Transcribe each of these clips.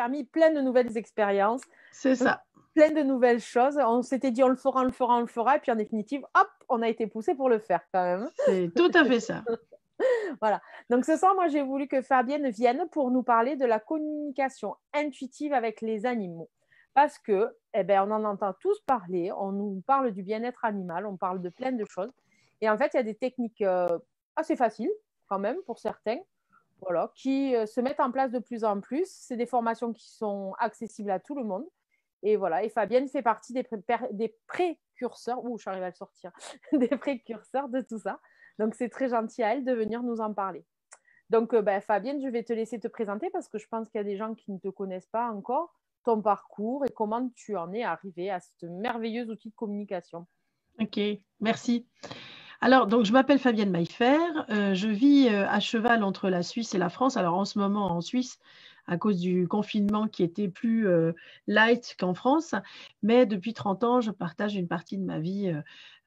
permis plein de nouvelles expériences, C'est ça. plein de nouvelles choses. On s'était dit on le fera, on le fera, on le fera. Et puis en définitive, hop, on a été poussé pour le faire quand même. C'est tout à fait ça. Voilà. Donc ce soir, moi, j'ai voulu que Fabienne vienne pour nous parler de la communication intuitive avec les animaux. Parce que, eh ben, on en entend tous parler, on nous parle du bien-être animal, on parle de plein de choses. Et en fait, il y a des techniques assez faciles, quand même, pour certains, voilà, qui se mettent en place de plus en plus. C'est des formations qui sont accessibles à tout le monde. Et voilà, et Fabienne fait partie des précurseurs, ouh, j'arrive à le sortir, des précurseurs de tout ça. Donc, c'est très gentil à elle de venir nous en parler. Donc, Fabienne, je vais te laisser te présenter parce que je pense qu'il y a des gens qui ne te connaissent pas encore, ton parcours et comment tu en es arrivé à ce merveilleux outil de communication. Ok, merci. Alors, donc, je m'appelle Fabienne Maillefer. Je vis à cheval entre la Suisse et la France. Alors, en ce moment, en Suisse, à cause du confinement qui était plus light qu'en France. Mais depuis 30 ans, je partage une partie de ma vie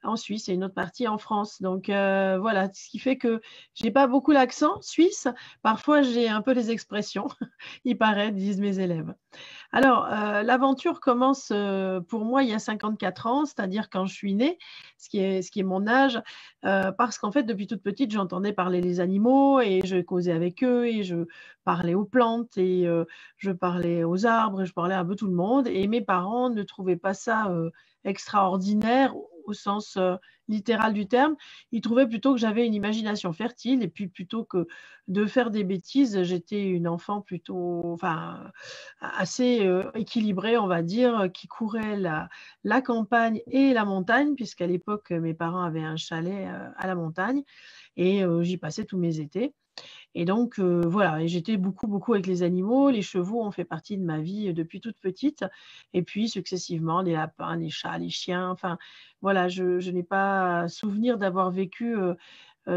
en Suisse et une autre partie en France. Donc, voilà, ce qui fait que je n'ai pas beaucoup l'accent suisse. Parfois, j'ai un peu les expressions, il paraît, disent mes élèves. Alors, l'aventure commence pour moi il y a 54 ans, c'est-à-dire quand je suis née, ce qui est mon âge, parce qu'en fait, depuis toute petite, j'entendais parler les animaux et je causais avec eux et je parlais aux plantes et je parlais aux arbres et je parlais à un peu tout le monde. Et mes parents ne trouvaient pas ça extraordinaire au sens littéral du terme. Ils trouvaient plutôt que j'avais une imagination fertile et puis plutôt que de faire des bêtises, j'étais une enfant plutôt, enfin, assez équilibrée, on va dire, qui courait la campagne et la montagne, puisqu'à l'époque, mes parents avaient un chalet à la montagne et j'y passais tous mes étés. Et donc, voilà, et j'étais beaucoup, beaucoup avec les animaux. Les chevaux ont fait partie de ma vie depuis toute petite. Et puis, successivement, les lapins, les chats, les chiens. Enfin, voilà, je n'ai pas souvenir d'avoir vécu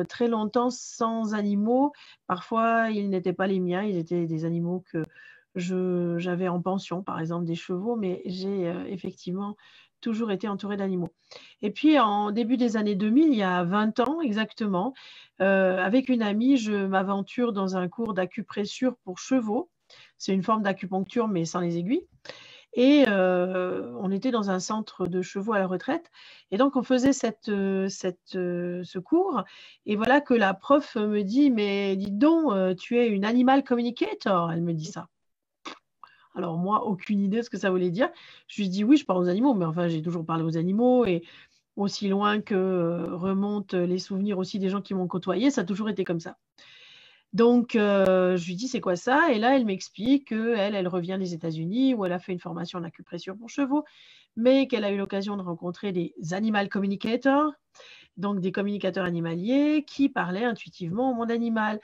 très longtemps sans animaux. Parfois, ils n'étaient pas les miens, ils étaient des animaux que j'avais en pension, par exemple des chevaux, mais j'ai effectivement toujours été entourée d'animaux. Et puis, en début des années 2000, il y a 20 ans exactement, avec une amie, je m'aventure dans un cours d'acupressure pour chevaux. C'est une forme d'acupuncture, mais sans les aiguilles. Et on était dans un centre de chevaux à la retraite. Et donc, on faisait ce cours. Et voilà que la prof me dit, mais dis donc, tu es une animal communicator. Elle me dit ça. Alors, moi, aucune idée de ce que ça voulait dire. Je lui dis, oui, je parle aux animaux, mais enfin, j'ai toujours parlé aux animaux. Et aussi loin que remontent les souvenirs aussi des gens qui m'ont côtoyé, ça a toujours été comme ça. Donc, je lui dis, c'est quoi ça? Et là, elle m'explique qu'elle revient des États-Unis où elle a fait une formation en acupression pour chevaux, mais qu'elle a eu l'occasion de rencontrer des animal communicators, donc des communicateurs animaliers qui parlaient intuitivement au monde animal.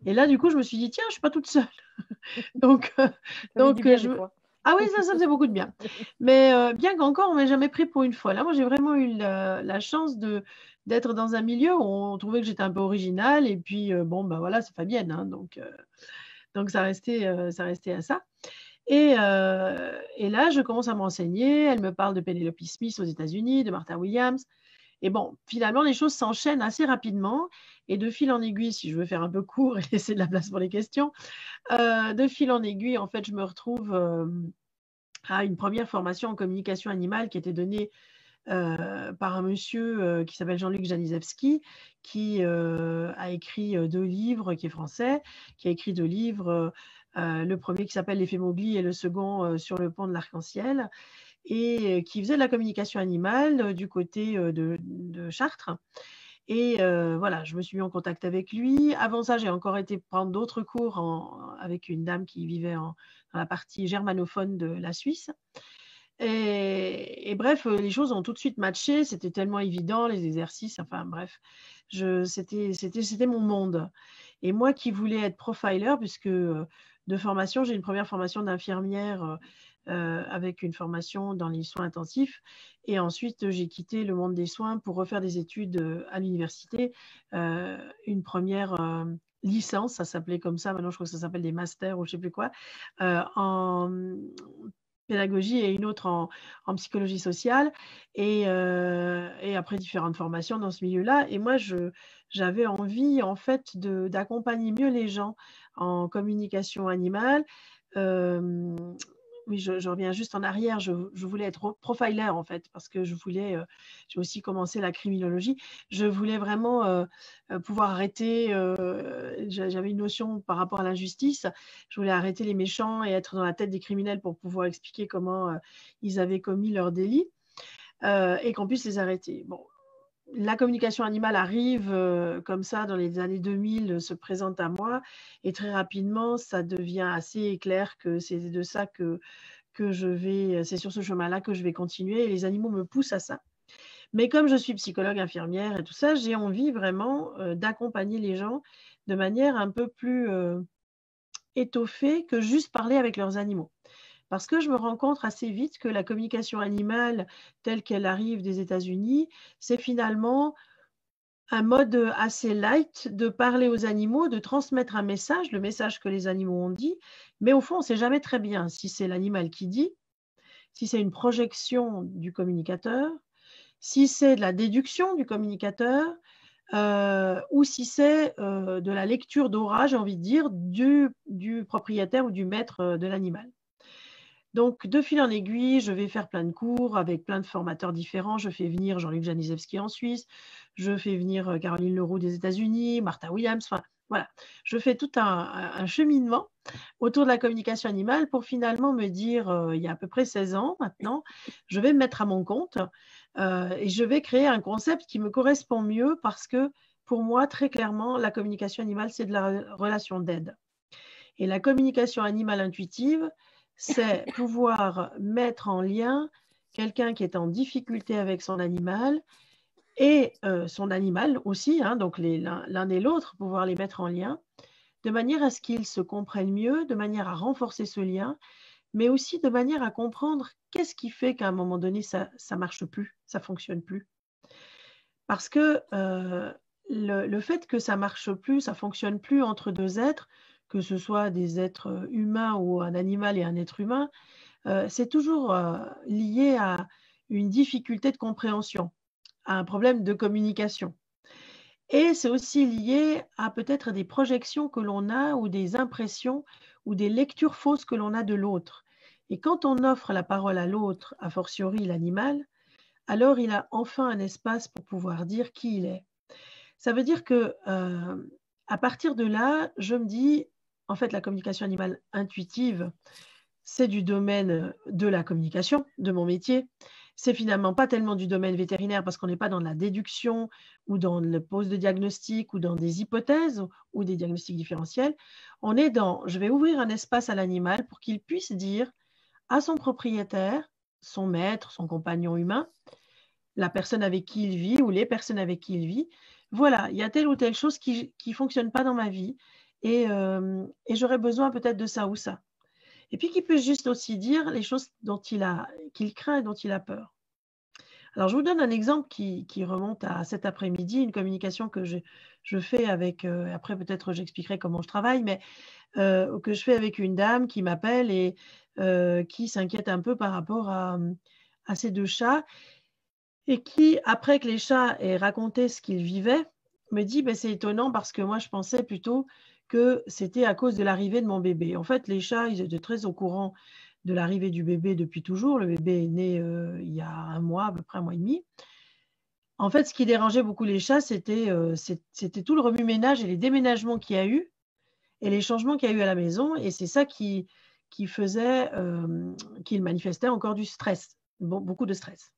Et là, du coup, je me suis dit, tiens, je ne suis pas toute seule. donc, Ça fait du bien des je... fois. Ah oui, ça faisait beaucoup de bien. Mais bien qu'encore, on ne m'ait jamais pris pour une folle. Là, moi, j'ai vraiment eu la chance d'être dans un milieu où on trouvait que j'étais un peu originale. Et puis, bon, ben voilà, c'est Fabienne. Hein, donc ça restait à ça. Et là, je commence à me renseigner. Elle me parle de Penelope Smith aux États-Unis, de Martha Williams. Et bon, finalement, les choses s'enchaînent assez rapidement. Et de fil en aiguille, si je veux faire un peu court et laisser de la place pour les questions, de fil en aiguille, en fait, je me retrouve à une première formation en communication animale qui était donnée par un monsieur qui s'appelle Jean-Luc Janisewski, qui a écrit 2 livres, qui est français, qui a écrit 2 livres, le premier qui s'appelle L'effet Mowgli et le second Sur le pont de l'Arc-en-Ciel, et qui faisait de la communication animale du côté de Chartres. Et voilà, je me suis mis en contact avec lui. Avant ça, j'ai encore été prendre d'autres cours avec une dame qui vivait dans la partie germanophone de la Suisse. Et bref, les choses ont tout de suite matché. C'était tellement évident, les exercices. Enfin bref, c'était mon monde. Et moi qui voulais être profiler, puisque de formation, j'ai une première formation d'infirmière avec une formation dans les soins intensifs. Et ensuite, j'ai quitté le monde des soins pour refaire des études à l'université. Une première licence, ça s'appelait comme ça. Maintenant, je crois que ça s'appelle des masters ou je ne sais plus quoi, en pédagogie et une autre en psychologie sociale. Et après, différentes formations dans ce milieu-là. Et moi, j'avais envie, en fait, d'accompagner mieux les gens en communication animale, oui, je reviens juste en arrière. Je voulais être profiler, en fait, parce que j'ai aussi commencé la criminologie. Je voulais vraiment pouvoir arrêter. J'avais une notion par rapport à l'injustice. Je voulais arrêter les méchants et être dans la tête des criminels pour pouvoir expliquer comment ils avaient commis leurs délits et qu'on puisse les arrêter. Bon, la communication animale arrive comme ça dans les années 2000, se présente à moi et très rapidement, ça devient assez clair que c'est de ça que c'est sur ce chemin-là que je vais continuer et les animaux me poussent à ça. Mais comme je suis psychologue, infirmière et tout ça, j'ai envie vraiment d'accompagner les gens de manière un peu plus étoffée que juste parler avec leurs animaux. Parce que je me rends compte assez vite que la communication animale telle qu'elle arrive des États-Unis, c'est finalement un mode assez light de parler aux animaux, de transmettre un message, le message que les animaux ont dit, mais au fond, on ne sait jamais très bien si c'est l'animal qui dit, si c'est une projection du communicateur, si c'est de la déduction du communicateur, ou si c'est de la lecture d'aura, j'ai envie de dire, du propriétaire ou du maître de l'animal. Donc, de fil en aiguille, je vais faire plein de cours avec plein de formateurs différents. Je fais venir Jean-Luc Janisewski en Suisse, je fais venir Caroline Leroux des États-Unis, Martha Williams, enfin voilà. Je fais tout un cheminement autour de la communication animale pour finalement me dire, il y a à peu près 16 ans maintenant, je vais me mettre à mon compte et je vais créer un concept qui me correspond mieux parce que pour moi, très clairement, la communication animale, c'est de la relation d'aide. Et la communication animale intuitive, c'est pouvoir mettre en lien quelqu'un qui est en difficulté avec son animal et son animal aussi, hein, donc l'un et l'autre, pouvoir les mettre en lien, de manière à ce qu'ils se comprennent mieux, de manière à renforcer ce lien, mais aussi de manière à comprendre qu'est-ce qui fait qu'à un moment donné, ça ne marche plus, ça ne fonctionne plus. Parce que le fait que ça ne marche plus, ça ne fonctionne plus entre deux êtres, que ce soit des êtres humains ou un animal et un être humain, c'est toujours lié à une difficulté de compréhension, à un problème de communication. Et c'est aussi lié à peut-être des projections que l'on a ou des impressions ou des lectures fausses que l'on a de l'autre. Et quand on offre la parole à l'autre, a fortiori l'animal, alors il a enfin un espace pour pouvoir dire qui il est. Ça veut dire que à partir de là, je me dis, en fait, la communication animale intuitive, c'est du domaine de la communication, de mon métier. C'est finalement pas tellement du domaine vétérinaire parce qu'on n'est pas dans la déduction ou dans le pose de diagnostic ou dans des hypothèses ou des diagnostics différentiels. On est dans, je vais ouvrir un espace à l'animal pour qu'il puisse dire à son propriétaire, son maître, son compagnon humain, la personne avec qui il vit ou les personnes avec qui il vit, voilà, il y a telle ou telle chose qui ne fonctionne pas dans ma vie et j'aurais besoin peut-être de ça ou ça. Et puis qu'il puisse juste aussi dire les choses qu'il craint et dont il a peur. Alors, je vous donne un exemple qui remonte à cet après-midi, une communication que je fais avec, après peut-être j'expliquerai comment je travaille, mais que je fais avec une dame qui m'appelle et qui s'inquiète un peu par rapport à ces deux chats et qui, après que les chats aient raconté ce qu'ils vivaient, me dit ben, c'est étonnant parce que moi, je pensais plutôt que c'était à cause de l'arrivée de mon bébé. En fait, les chats, ils étaient très au courant de l'arrivée du bébé depuis toujours. Le bébé est né il y a un mois, à peu près un mois et demi. En fait, ce qui dérangeait beaucoup les chats, c'était tout le remue-ménage et les déménagements qu'il y a eu et les changements qu'il y a eu à la maison. Et c'est ça qui faisait qu'ils manifestaient encore du stress, beaucoup de stress.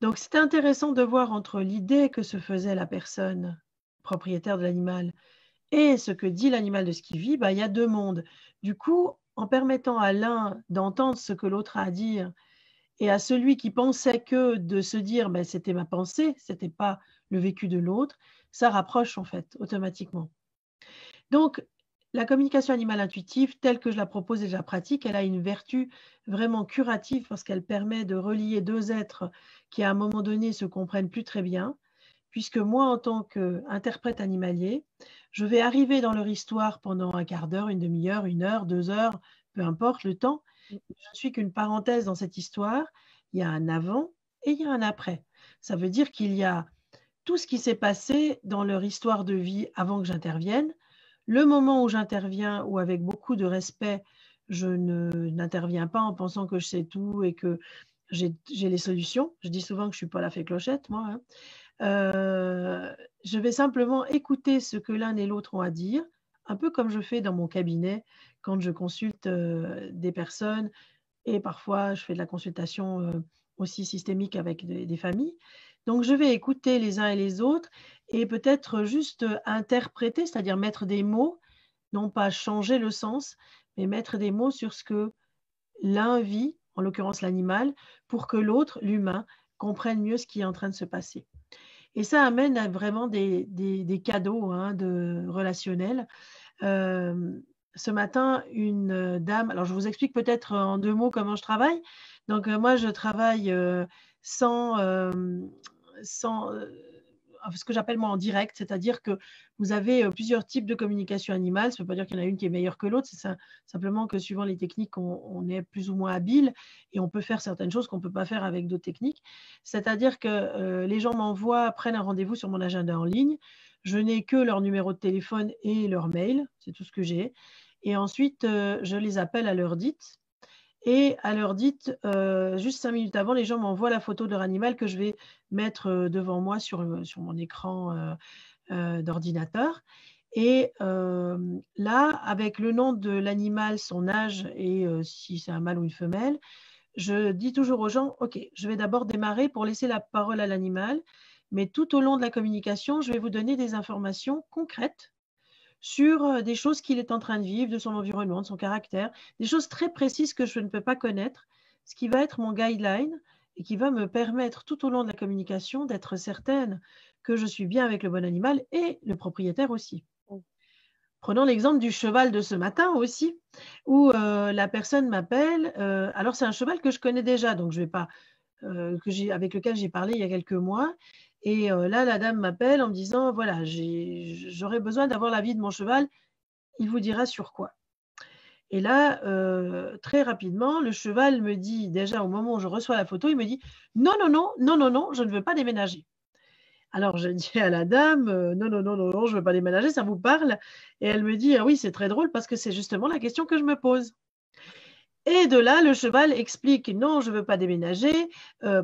Donc, c'était intéressant de voir entre l'idée que se faisait la personne propriétaire de l'animal et ce que dit l'animal de ce qu'il vit, il y a deux mondes. Du coup, en permettant à l'un d'entendre ce que l'autre a à dire et à celui qui pensait que de se dire c'était ma pensée, ce n'était pas le vécu de l'autre, ça rapproche en fait automatiquement. Donc, la communication animale intuitive, telle que je la propose et je la pratique, elle a une vertu vraiment curative parce qu'elle permet de relier deux êtres qui, à un moment donné, se comprennent plus très bien, puisque moi, en tant qu'interprète animalier, je vais arriver dans leur histoire pendant un quart d'heure, une demi-heure, 1 heure, 2 heures, peu importe le temps. Je ne suis qu'une parenthèse dans cette histoire. Il y a un avant et il y a un après. Ça veut dire qu'il y a tout ce qui s'est passé dans leur histoire de vie avant que j'intervienne, le moment où j'interviens, où avec beaucoup de respect, je n'interviens pas en pensant que je sais tout et que j'ai les solutions. Je dis souvent que je ne suis pas la fée clochette, moi, hein. Je vais simplement écouter ce que l'un et l'autre ont à dire, un peu comme je fais dans mon cabinet quand je consulte des personnes et parfois je fais de la consultation aussi systémique avec des familles. Donc, je vais écouter les uns et les autres et peut-être juste interpréter, c'est-à-dire mettre des mots, non pas changer le sens, mais mettre des mots sur ce que l'un vit, en l'occurrence l'animal, pour que l'autre, l'humain, comprenne mieux ce qui est en train de se passer. Et ça amène à vraiment des cadeaux hein, relationnels. Ce matin, une dame, alors je vous explique peut-être en 2 mots comment je travaille. Donc, moi, je travaille sans, sans ce que j'appelle moi en direct, c'est-à-dire que vous avez plusieurs types de communication animale. Ça ne veut pas dire qu'il y en a une qui est meilleure que l'autre, c'est simplement que suivant les techniques, on est plus ou moins habile et on peut faire certaines choses qu'on ne peut pas faire avec d'autres techniques. C'est-à-dire que les gens m'envoient, prennent un rendez-vous sur mon agenda en ligne. Je n'ai que leur numéro de téléphone et leur mail, c'est tout ce que j'ai. Et ensuite, je les appelle à l'heure dite. Et à l'heure dite, juste 5 minutes avant, les gens m'envoient la photo de leur animal que je vais mettre devant moi sur mon écran d'ordinateur. Et là, avec le nom de l'animal, son âge et si c'est un mâle ou une femelle, je dis toujours aux gens, OK, je vais d'abord démarrer pour laisser la parole à l'animal, mais tout au long de la communication, je vais vous donner des informations concrètes sur des choses qu'il est en train de vivre, de son environnement, de son caractère, des choses très précises que je ne peux pas connaître, ce qui va être mon guideline et qui va me permettre tout au long de la communication d'être certaine que je suis bien avec le bon animal et le propriétaire aussi. Prenons l'exemple du cheval de ce matin aussi, où la personne m'appelle. Alors, c'est un cheval que je connais déjà, donc je vais pas, avec lequel j'ai parlé il y a quelques mois. Et là, la dame m'appelle en me disant, voilà, j'aurais besoin d'avoir l'avis de mon cheval, il vous dira sur quoi. Et là, très rapidement, le cheval me dit, déjà au moment où je reçois la photo, il me dit, non, non, non, non, non, non, je ne veux pas déménager. Alors, je dis à la dame, non, non, non, non, non, je ne veux pas déménager, ça vous parle? Et elle me dit, ah oui, c'est très drôle parce que c'est justement la question que je me pose. Et de là, le cheval explique, non, je ne veux pas déménager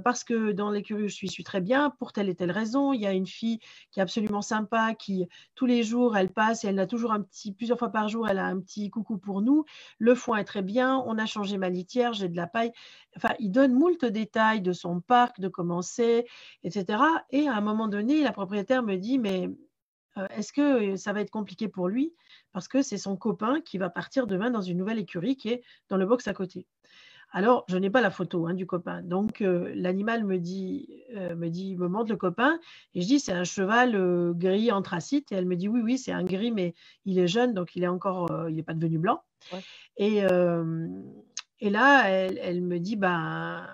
parce que dans l'écurie où je suis très bien pour telle et telle raison. Il y a une fille qui est absolument sympa, qui tous les jours, elle passe et elle a toujours plusieurs fois par jour, elle a un petit coucou pour nous. Le foin est très bien, on a changé ma litière, j'ai de la paille. Enfin, il donne moult détails de son parc, de comment c'est, etc. Et à un moment donné, la propriétaire me dit, mais est-ce que ça va être compliqué pour lui? Parce que c'est son copain qui va partir demain dans une nouvelle écurie qui est dans le box à côté. Alors, je n'ai pas la photo hein, du copain. Donc, l'animal me montre le copain et je dis, c'est un cheval gris anthracite. Et elle me dit, oui, oui, c'est un gris, mais il est jeune, donc il n'est pas devenu blanc. Ouais. Et là, elle me dit, ben,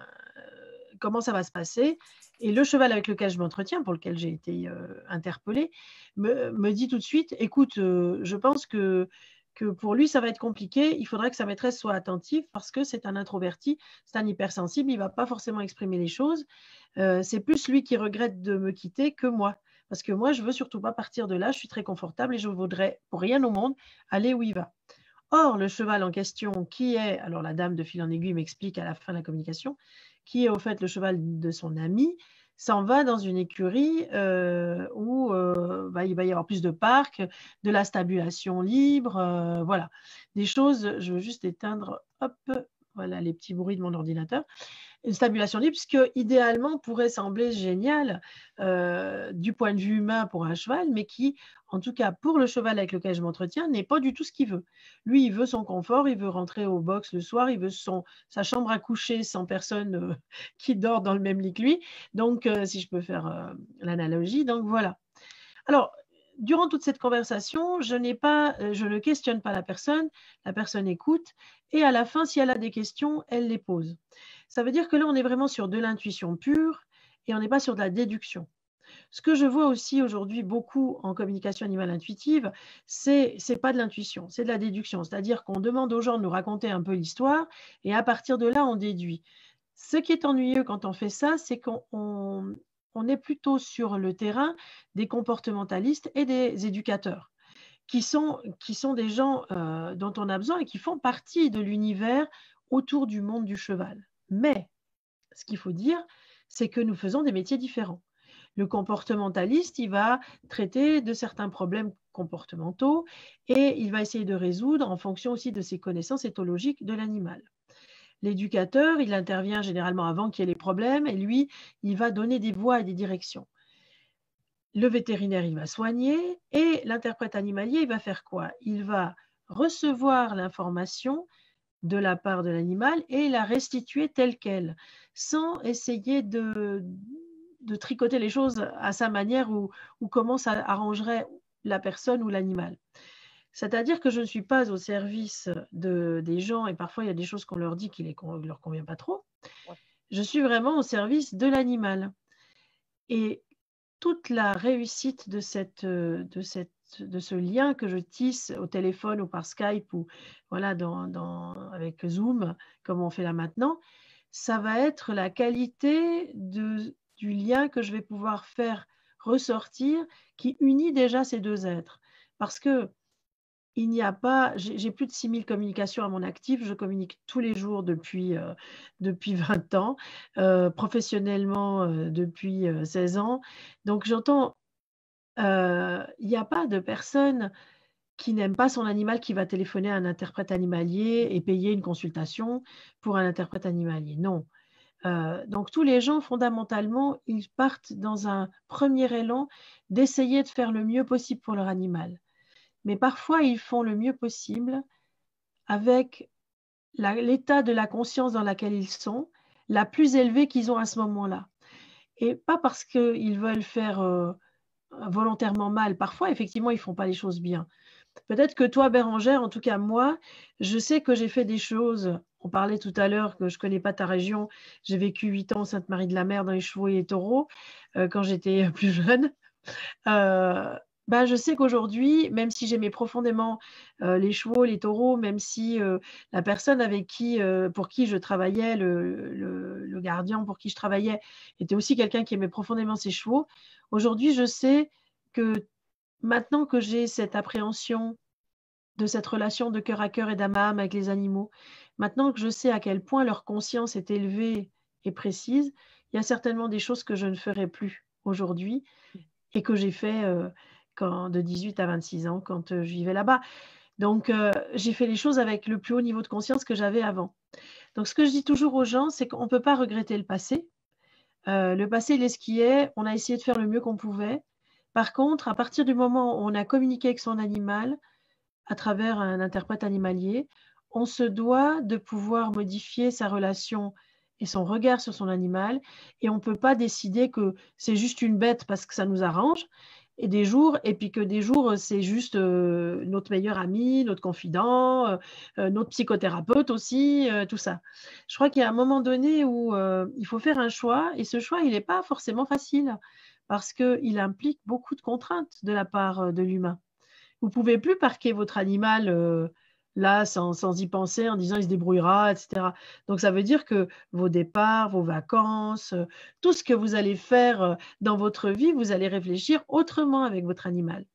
comment ça va se passer? Et le cheval avec lequel je m'entretiens, pour lequel j'ai été interpellée, me dit tout de suite, écoute, je pense que pour lui, ça va être compliqué. Il faudrait que sa maîtresse soit attentive parce que c'est un introverti, c'est un hypersensible, il ne va pas forcément exprimer les choses. C'est plus lui qui regrette de me quitter que moi. Parce que moi, je ne veux surtout pas partir de là, je suis très confortable et je ne voudrais pour rien au monde aller où il va. Or, le cheval en question, qui est, alors la dame de fil en aiguille m'explique à la fin de la communication, qui est au fait le cheval de son ami, s'en va dans une écurie où il va y avoir plus de parcs, de la stabulation libre, voilà. Des choses, je veux juste éteindre, hop, voilà les petits bruits de mon ordinateur. Une stabulation libre, ce qui idéalement pourrait sembler génial du point de vue humain pour un cheval, mais qui, en tout cas pour le cheval avec lequel je m'entretiens, n'est pas du tout ce qu'il veut. Lui, il veut son confort, il veut rentrer au box le soir, il veut sa chambre à coucher sans personne qui dort dans le même lit que lui. Donc, si je peux faire l'analogie, donc voilà. Alors, durant toute cette conversation, je ne questionne pas la personne écoute, et à la fin, si elle a des questions, elle les pose. Ça veut dire que là, on est vraiment sur de l'intuition pure et on n'est pas sur de la déduction. Ce que je vois aussi aujourd'hui beaucoup en communication animale intuitive, c'est pas de l'intuition, c'est de la déduction. C'est-à-dire qu'on demande aux gens de nous raconter un peu l'histoire et à partir de là, on déduit. Ce qui est ennuyeux quand on fait ça, c'est qu'on est plutôt sur le terrain des comportementalistes et des éducateurs qui sont des gens dont on a besoin et qui font partie de l'univers autour du monde du cheval. Mais ce qu'il faut dire, c'est que nous faisons des métiers différents. Le comportementaliste, il va traiter de certains problèmes comportementaux et il va essayer de résoudre en fonction aussi de ses connaissances éthologiques de l'animal. L'éducateur, il intervient généralement avant qu'il y ait les problèmes et lui, il va donner des voies et des directions. Le vétérinaire, il va soigner et l'interprète animalier, il va faire quoi? Il va recevoir l'information de la part de l'animal et la restituer telle qu'elle, sans essayer de tricoter les choses à sa manière ou comment ça arrangerait la personne ou l'animal. C'est-à-dire que je ne suis pas au service des gens et parfois il y a des choses qu'on leur dit qui ne leur convient pas trop. Ouais. Je suis vraiment au service de l'animal. Et toute la réussite de ce lien que je tisse au téléphone ou par Skype ou voilà, avec Zoom, comme on fait là maintenant, ça va être la qualité du lien que je vais pouvoir faire ressortir qui unit déjà ces deux êtres. Parce que il n'y a pas, j'ai plus de 6000 communications à mon actif, je communique tous les jours depuis 20 ans, professionnellement depuis 16 ans. Donc j'entends, il n'y a pas de personne qui n'aime pas son animal qui va téléphoner à un interprète animalier et payer une consultation pour un interprète animalier. Non. Donc tous les gens, fondamentalement, ils partent dans un premier élan d'essayer de faire le mieux possible pour leur animal. Mais parfois, ils font le mieux possible avec l'état de la conscience dans laquelle ils sont, la plus élevée qu'ils ont à ce moment-là. Et pas parce qu'ils veulent faire volontairement mal. Parfois, effectivement, ils ne font pas les choses bien. Peut-être que toi, Bérangère, en tout cas moi, je sais que j'ai fait des choses. On parlait tout à l'heure que je ne connais pas ta région. J'ai vécu 8 ans au Sainte-Marie-de-la-Mer dans les chevaux et les taureaux quand j'étais plus jeune. Je sais qu'aujourd'hui, même si j'aimais profondément les chevaux, les taureaux, même si la personne pour qui je travaillais, le gardien pour qui je travaillais, était aussi quelqu'un qui aimait profondément ses chevaux, aujourd'hui, je sais que maintenant que j'ai cette appréhension de cette relation de cœur à cœur et d'âme à âme avec les animaux, maintenant que je sais à quel point leur conscience est élevée et précise, il y a certainement des choses que je ne ferai plus aujourd'hui et que j'ai fait de 18 à 26 ans quand je vivais là-bas. Donc, j'ai fait les choses avec le plus haut niveau de conscience que j'avais avant. Donc, ce que je dis toujours aux gens, c'est qu'on ne peut pas regretter le passé. Le passé, il est ce qui est. On a essayé de faire le mieux qu'on pouvait. Par contre, à partir du moment où on a communiqué avec son animal à travers un interprète animalier, on se doit de pouvoir modifier sa relation et son regard sur son animal. Et on ne peut pas décider que c'est juste une bête parce que ça nous arrange, et puis que des jours, c'est juste notre meilleur ami, notre confident, notre psychothérapeute aussi, tout ça. Je crois qu'il y a un moment donné où il faut faire un choix, et ce choix, il n'est pas forcément facile, parce qu'il implique beaucoup de contraintes de la part de l'humain. Vous ne pouvez plus parquer votre animal là sans y penser en disant il se débrouillera, etc. Donc ça veut dire que vos départs, vos vacances, tout ce que vous allez faire dans votre vie, vous allez réfléchir autrement avec votre animal.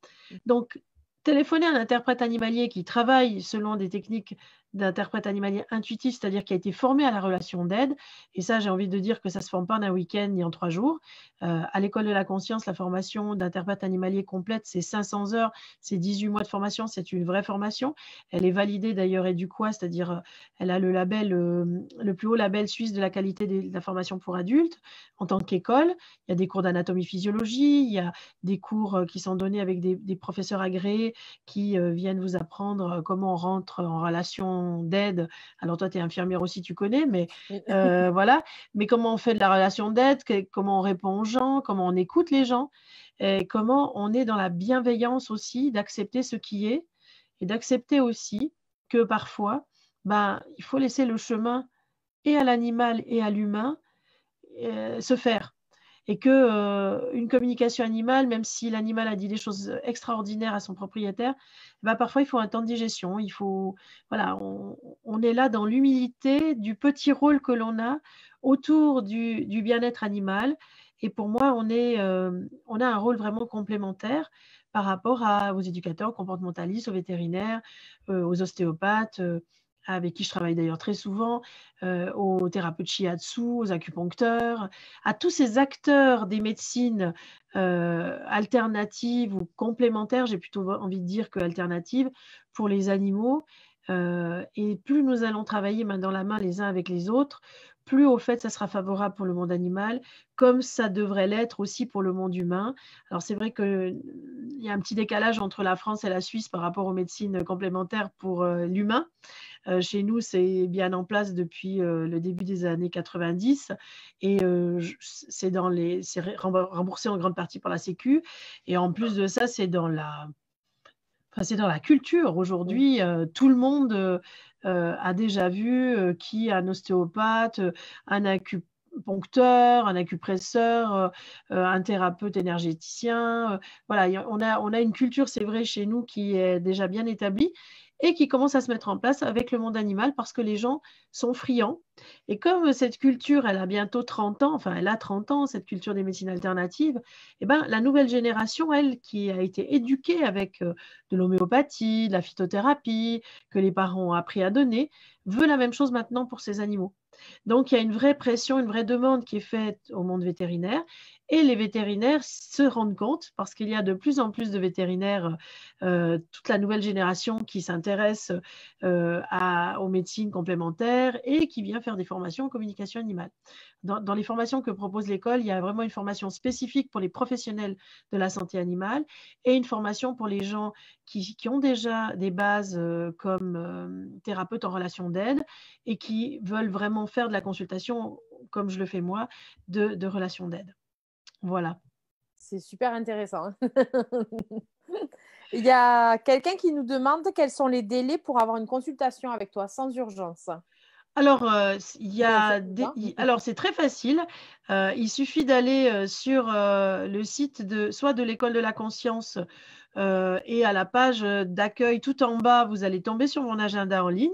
Donc téléphoner à un interprète animalier qui travaille selon des techniques d'interprète animalier intuitif, c'est-à-dire qui a été formé à la relation d'aide, et ça j'ai envie de dire que ça ne se forme pas en un week-end ni en 3 jours. À l'école de la conscience, la formation d'interprète animalier complète, c'est 500 heures, c'est 18 mois de formation, c'est une vraie formation. Elle est validée d'ailleurs EduQua, c'est-à-dire elle a le label, le plus haut label suisse de la qualité de la formation pour adultes en tant qu'école. Il y a des cours d'anatomie-physiologie, il y a des cours qui sont donnés avec des professeurs agréés qui viennent vous apprendre comment on rentre en relation d'aide. Alors toi, tu es infirmière aussi, tu connais, mais voilà. Mais comment on fait de la relation d'aide, comment on répond aux gens, comment on écoute les gens, et comment on est dans la bienveillance aussi, d'accepter ce qui est, et d'accepter aussi que parfois, il faut laisser le chemin et à l'animal et à l'humain se faire. Et qu'une communication animale, même si l'animal a dit des choses extraordinaires à son propriétaire, parfois il faut un temps de digestion. Voilà, on est là dans l'humilité du petit rôle que l'on a autour du bien-être animal. Et pour moi, on a un rôle vraiment complémentaire par rapport aux éducateurs comportementalistes, aux vétérinaires, aux ostéopathes, avec qui je travaille d'ailleurs très souvent, aux thérapeutes shiatsu, aux acupuncteurs, à tous ces acteurs des médecines alternatives ou complémentaires, j'ai plutôt envie de dire que alternatives, pour les animaux. Et plus nous allons travailler main dans la main les uns avec les autres, plus au fait ça sera favorable pour le monde animal, comme ça devrait l'être aussi pour le monde humain. Alors c'est vrai qu'il y a un petit décalage entre la France et la Suisse par rapport aux médecines complémentaires pour l'humain. Chez nous, c'est bien en place depuis le début des années 90 et c'est remboursé en grande partie par la Sécu. Et en plus de ça, c'est dans la culture. Aujourd'hui, tout le monde a déjà vu qui est un ostéopathe, un acupuncteur, un acupresseur, un thérapeute énergéticien. Voilà, on a une culture, c'est vrai, chez nous qui est déjà bien établie et qui commence à se mettre en place avec le monde animal parce que les gens sont friands. Et comme cette culture, elle a bientôt 30 ans, enfin elle a 30 ans, cette culture des médecines alternatives, eh ben, la nouvelle génération, elle, qui a été éduquée avec de l'homéopathie, de la phytothérapie, que les parents ont appris à donner, veut la même chose maintenant pour ces animaux. Donc, il y a une vraie pression, une vraie demande qui est faite au monde vétérinaire et les vétérinaires se rendent compte, parce qu'il y a de plus en plus de vétérinaires, toute la nouvelle génération qui s'intéresse aux médecines complémentaires et qui vient faire des formations en communication animale. Dans les formations que propose l'école, il y a vraiment une formation spécifique pour les professionnels de la santé animale et une formation pour les gens qui ont déjà des bases comme thérapeute en relation d'aide et qui veulent vraiment faire de la consultation, comme je le fais moi, de relation d'aide. Voilà. C'est super intéressant. Il y a quelqu'un qui nous demande quels sont les délais pour avoir une consultation avec toi sans urgence. Alors, alors c'est très facile. Il suffit d'aller sur le site soit de l'École de la conscience et à la page d'accueil tout en bas, vous allez tomber sur mon agenda en ligne.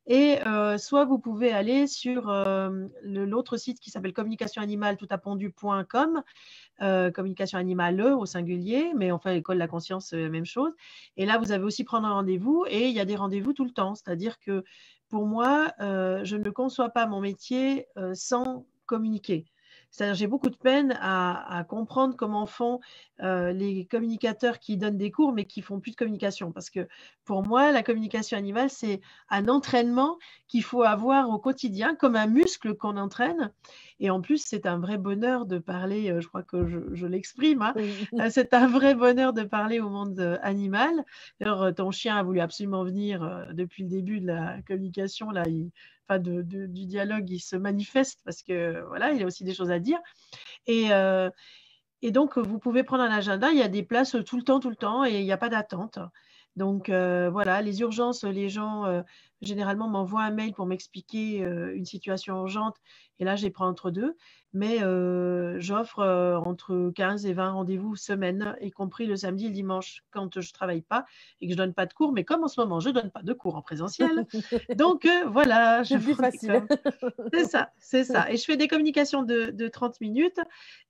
Et soit vous pouvez aller sur l'autre site qui s'appelle communicationanimale.com, communication animale au singulier, mais enfin, l'école de la conscience, même chose. Et là, vous avez aussi prendre un rendez-vous et il y a des rendez-vous tout le temps. C'est-à-dire que pour moi, je ne conçois pas mon métier sans communiquer. C'est-à-dire j'ai beaucoup de peine à comprendre comment font les communicateurs qui donnent des cours mais qui font plus de communication. Parce que pour moi, la communication animale, c'est un entraînement qu'il faut avoir au quotidien, comme un muscle qu'on entraîne. Et en plus, c'est un vrai bonheur de parler, je crois que je l'exprime, hein, Oui. c'est un vrai bonheur de parler au monde animal. D'ailleurs, ton chien a voulu absolument venir depuis le début de la communication, là, du dialogue, il se manifeste parce que voilà, il a aussi des choses à dire. Et donc, vous pouvez prendre un agenda, il y a des places tout le temps, et il n'y a pas d'attente. Donc, voilà, les urgences, les gens, généralement, m'envoient un mail pour m'expliquer une situation urgente, et là, je les prends entre deux. Mais j'offre entre 15 et 20 rendez-vous semaine, y compris le samedi et le dimanche, quand je ne travaille pas et que je ne donne pas de cours. Mais comme en ce moment, je ne donne pas de cours en présentiel, donc voilà, je C'est plus prends des facile. C'est ça, c'est ça. Et je fais des communications de 30 minutes.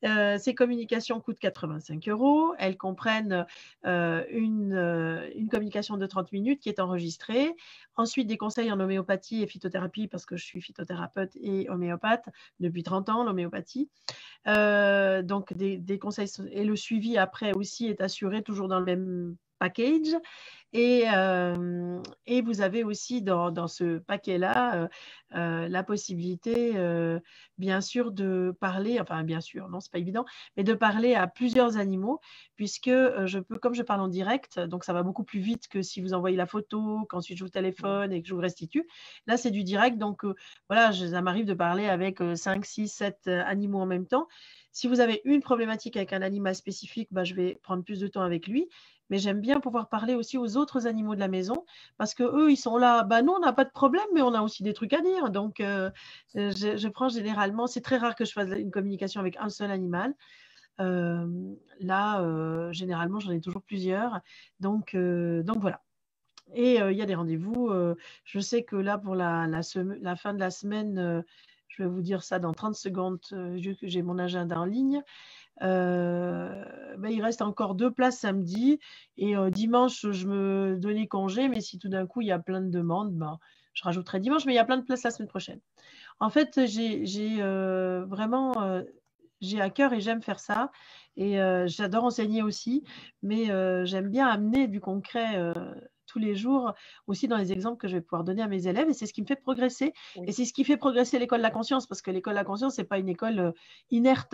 Ces communications coûtent 85 €. Elles comprennent une communication de 30 minutes qui est enregistrée. Ensuite, des conseils en homéopathie et phytothérapie, parce que je suis phytothérapeute et homéopathe depuis 30 ans, l'homéopathie. Donc, des conseils et le suivi après aussi est assuré toujours dans le même package. Et vous avez aussi dans ce paquet-là la possibilité, bien sûr, de parler, enfin bien sûr, non, c'est pas évident, mais de parler à plusieurs animaux, puisque comme je parle en direct, donc ça va beaucoup plus vite que si vous envoyez la photo, qu'ensuite je vous téléphone et que je vous restitue. Là, c'est du direct, donc voilà, ça m'arrive de parler avec 5, 6, 7 animaux en même temps. Si vous avez une problématique avec un animal spécifique, bah, je vais prendre plus de temps avec lui. Mais j'aime bien pouvoir parler aussi aux autres animaux de la maison parce qu'eux, ils sont là. Bah, nous, on n'a pas de problème, mais on a aussi des trucs à dire. Donc, je prends généralement, c'est très rare que je fasse une communication avec un seul animal. Là, généralement, j'en ai toujours plusieurs. Donc voilà. Et il y a des rendez-vous. Je sais que là, pour la fin de la semaine, Je vais vous dire ça dans 30 secondes, vu que j'ai mon agenda en ligne. Il reste encore 2 places samedi et dimanche, je me donnais congé, mais si tout d'un coup, il y a plein de demandes, je rajouterai dimanche, mais il y a plein de places la semaine prochaine. En fait, j'ai vraiment j'ai à cœur et j'aime faire ça. Et j'adore enseigner aussi, mais j'aime bien amener du concret tous les jours, aussi dans les exemples que je vais pouvoir donner à mes élèves. Et c'est ce qui me fait progresser. Oui. Et c'est ce qui fait progresser l'école de la conscience, parce que l'école de la conscience, ce n'est pas une école inerte.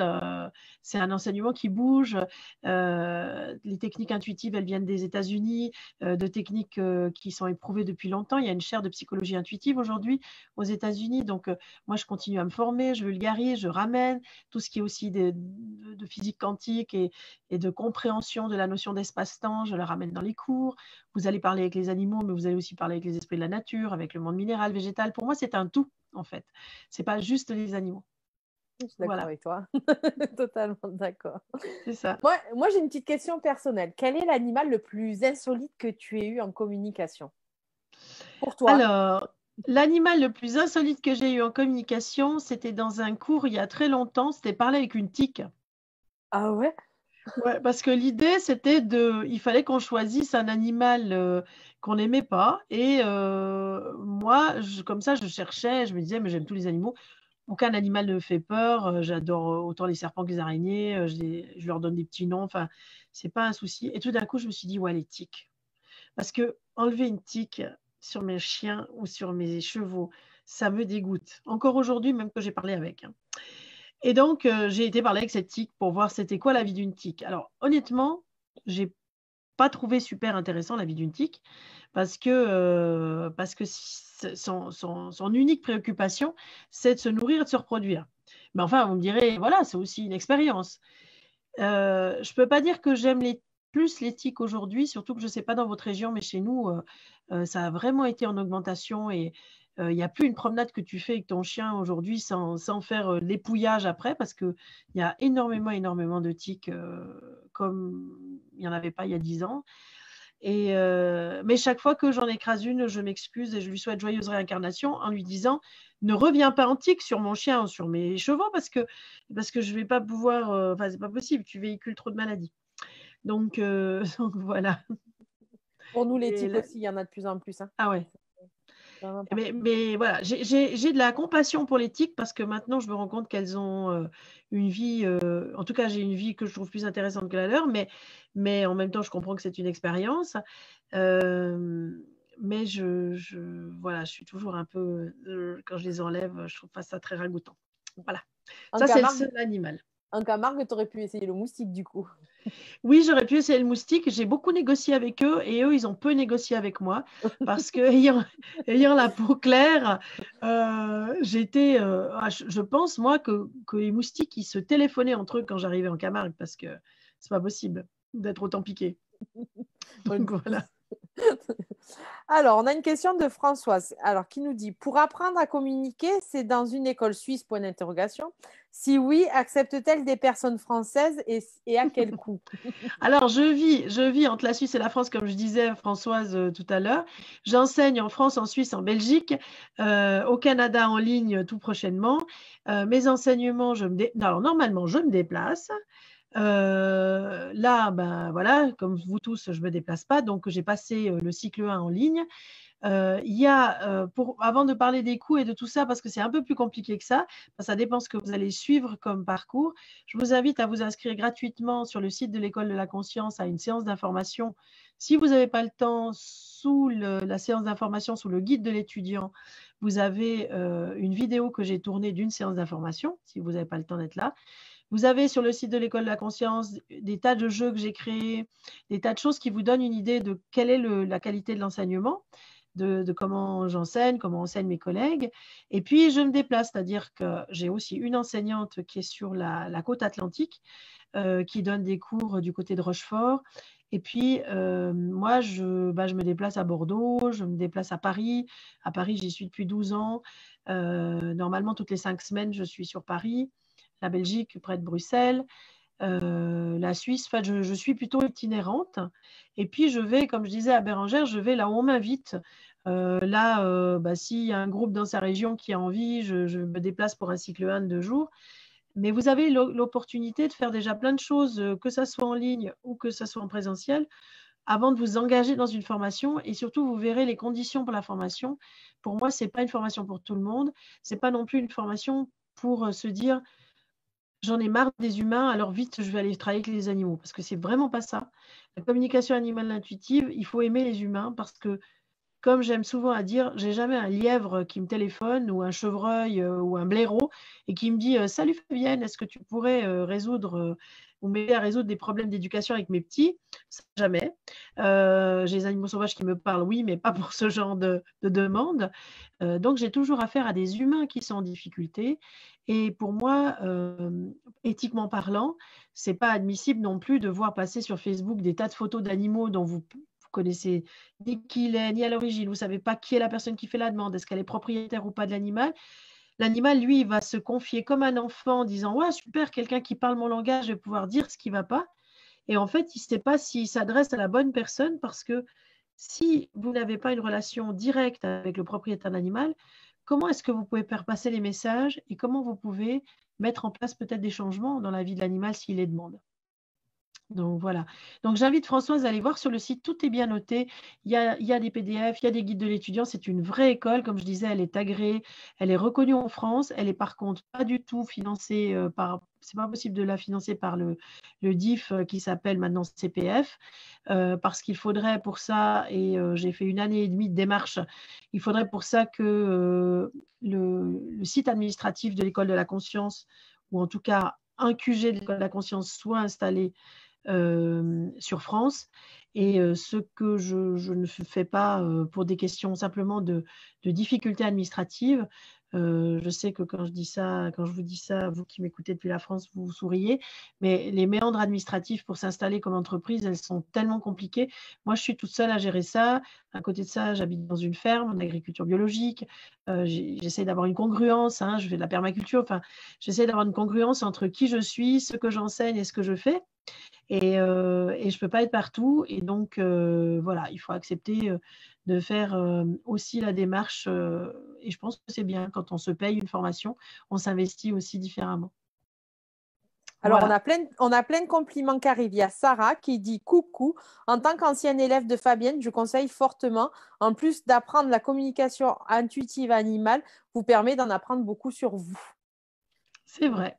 C'est un enseignement qui bouge. Les techniques intuitives, elles viennent des États-Unis, de techniques qui sont éprouvées depuis longtemps. Il y a une chaire de psychologie intuitive aujourd'hui aux États-Unis. Donc, moi, je continue à me former, je vulgarise, je ramène tout ce qui est aussi de physique quantique et de compréhension de la notion d'espace-temps, je le ramène dans les cours. Vous allez parler avec les animaux, mais vous allez aussi parler avec les esprits de la nature, avec le monde minéral, végétal. Pour moi, c'est un tout, en fait. Ce n'est pas juste les animaux. Je suis d'accord avec toi. Totalement d'accord. C'est ça. Moi, j'ai une petite question personnelle. Quel est l'animal le plus insolite que tu aies eu en communication pour toi? Alors, l'animal le plus insolite que j'ai eu en communication, c'était dans un cours il y a très longtemps, c'était parler avec une tique. Ah ouais? Ouais, parce que l'idée, c'était il fallait qu'on choisisse un animal qu'on n'aimait pas. Et moi, comme ça, je cherchais, je me disais, mais j'aime tous les animaux. Aucun animal ne me fait peur. J'adore autant les serpents que les araignées. Je leur donne des petits noms. Enfin, c'est pas un souci. Et tout d'un coup, je me suis dit, ouais, les tiques. Parce que enlever une tique sur mes chiens ou sur mes chevaux, ça me dégoûte. Encore aujourd'hui, même que j'ai parlé avec. Et donc, j'ai été parler avec cette tique pour voir c'était quoi la vie d'une tique. Alors, honnêtement, j'ai pas trouvé super intéressant la vie d'une tique parce que son unique préoccupation, c'est de se nourrir et de se reproduire. Mais enfin, vous me direz, voilà, c'est aussi une expérience. Je ne peux pas dire que j'aime plus les tiques aujourd'hui, surtout que je ne sais pas dans votre région, mais chez nous, ça a vraiment été en augmentation et il n'y a plus une promenade que tu fais avec ton chien aujourd'hui sans faire l'épouillage après, parce qu'il y a énormément de tiques comme il n'y en avait pas il y a 10 ans. Mais chaque fois que j'en écrase une, je m'excuse et je lui souhaite joyeuse réincarnation en lui disant ne reviens pas en tique sur mon chien ou sur mes chevaux parce que je ne vais pas pouvoir, enfin, c'est pas possible, tu véhicules trop de maladies. Donc, donc voilà. Pour nous, les tiques aussi, il y en a de plus en plus. Hein. Ah ouais. Mais voilà, j'ai de la compassion pour les tiques parce que maintenant, je me rends compte qu'elles ont une vie, en tout cas, j'ai une vie que je trouve plus intéressante que la leur, mais en même temps, je comprends que c'est une expérience. Mais voilà, je suis toujours un peu, quand je les enlève, je trouve pas ça très ragoûtant. Voilà. Ça, c'est le seul animal. En Camargue, tu aurais pu essayer le moustique du coup. Oui, j'aurais pu essayer le moustique. J'ai beaucoup négocié avec eux et eux, ils ont peu négocié avec moi parce que ayant la peau claire, je pense, moi, que les moustiques, ils se téléphonaient entre eux quand j'arrivais en Camargue parce que c'est pas possible d'être autant piqué. Donc voilà. Alors, on a une question de Françoise qui nous dit pour apprendre à communiquer, c'est dans une école suisse, point d'interrogation. Si oui, accepte-t-elle des personnes françaises et à quel coût? Alors, je vis entre la Suisse et la France, comme je disais, Françoise, tout à l'heure. J'enseigne en France, en Suisse, en Belgique, au Canada en ligne tout prochainement. Mes enseignements, alors, normalement, je me déplace. Là, ben, voilà, comme vous tous, je ne me déplace pas, donc j'ai passé le cycle 1 en ligne. Avant de parler des coûts et de tout ça, parce que c'est un peu plus compliqué que ça dépend ce que vous allez suivre comme parcours. Je vous invite à vous inscrire gratuitement sur le site de l'École de la Conscience à une séance d'information. Si vous n'avez pas le temps, sous la séance d'information, sous le guide de l'étudiant, vous avez une vidéo que j'ai tournée d'une séance d'information, si vous n'avez pas le temps d'être là. Vous avez sur le site de l'École de la Conscience des tas de jeux que j'ai créés, des tas de choses qui vous donnent une idée de quelle est la qualité de l'enseignement, de comment j'enseigne, comment enseignent mes collègues. Et puis, je me déplace, c'est-à-dire que j'ai aussi une enseignante qui est sur la côte atlantique, qui donne des cours du côté de Rochefort. Et puis, moi, je me déplace à Bordeaux, je me déplace à Paris. À Paris, j'y suis depuis 12 ans. Normalement, toutes les 5 semaines, je suis sur Paris. La Belgique, près de Bruxelles. La Suisse, enfin, je suis plutôt itinérante. Et puis, je vais, comme je disais à Bérengère, je vais là où on m'invite. S'il y a un groupe dans sa région qui a envie, je me déplace pour un cycle 1 de 2 jours. Mais vous avez l'opportunité de faire déjà plein de choses, que ça soit en ligne ou que ça soit en présentiel, avant de vous engager dans une formation. Et surtout, vous verrez les conditions pour la formation. Pour moi, ce n'est pas une formation pour tout le monde. Ce n'est pas non plus une formation pour se dire j'en ai marre des humains, alors vite, je vais aller travailler avec les animaux. Parce que c'est vraiment pas ça. La communication animale intuitive, il faut aimer les humains parce que, comme j'aime souvent à dire, j'ai jamais un lièvre qui me téléphone ou un chevreuil ou un blaireau et qui me dit Salut Fabienne, est-ce que tu pourrais résoudre ou m'aider à résoudre des problèmes d'éducation avec mes petits? Ça, jamais. J'ai les animaux sauvages qui me parlent, oui, mais pas pour ce genre de demande. Donc, j'ai toujours affaire à des humains qui sont en difficulté. Et pour moi, éthiquement parlant, c'est pas admissible non plus de voir passer sur Facebook des tas de photos d'animaux dont vous connaissez ni qui il est, ni à l'origine. Vous ne savez pas qui est la personne qui fait la demande. Est-ce qu'elle est propriétaire ou pas de l'animal? L'animal, lui, il va se confier comme un enfant en disant ouais, super, quelqu'un qui parle mon langage, je vais pouvoir dire ce qui ne va pas. Et en fait, il ne sait pas s'il s'adresse à la bonne personne parce que si vous n'avez pas une relation directe avec le propriétaire de l'animal, comment est-ce que vous pouvez faire passer les messages et comment vous pouvez mettre en place peut-être des changements dans la vie de l'animal s'il les demande? Donc voilà. Donc j'invite Françoise à aller voir sur le site, tout est bien noté. Il y a des PDF, il y a des guides de l'étudiant. C'est une vraie école, comme je disais, elle est agréée, elle est reconnue en France. Elle est par contre pas du tout financée c'est pas possible de la financer par le DIF qui s'appelle maintenant CPF, parce qu'il faudrait pour ça, et j'ai fait 1 année et demie de démarche, il faudrait pour ça que le site administratif de l'école de la conscience, ou en tout cas un QG de l'école de la conscience, soit installé sur France. Et ce que je ne fais pas pour des questions simplement de difficultés administratives. Je sais que quand je vous dis ça, vous qui m'écoutez depuis la France, vous souriez, mais les méandres administratifs pour s'installer comme entreprise, elles sont tellement compliquées. Moi, je suis toute seule à gérer ça. À côté de ça, j'habite dans une ferme en agriculture biologique. J'essaie d'avoir une congruence, hein, je fais de la permaculture. Enfin, j'essaie d'avoir une congruence entre qui je suis, ce que j'enseigne et ce que je fais. Et je ne peux pas être partout. Et donc, voilà, il faut accepter de faire aussi la démarche. Et je pense que c'est bien quand on se paye une formation, on s'investit aussi différemment. Alors, Voilà. on a plein de compliments qui arrivent. Il y a Sarah qui dit coucou. En tant qu'ancienne élève de Fabienne, je conseille fortement, en plus d'apprendre la communication intuitive animale, vous permet d'en apprendre beaucoup sur vous. C'est vrai.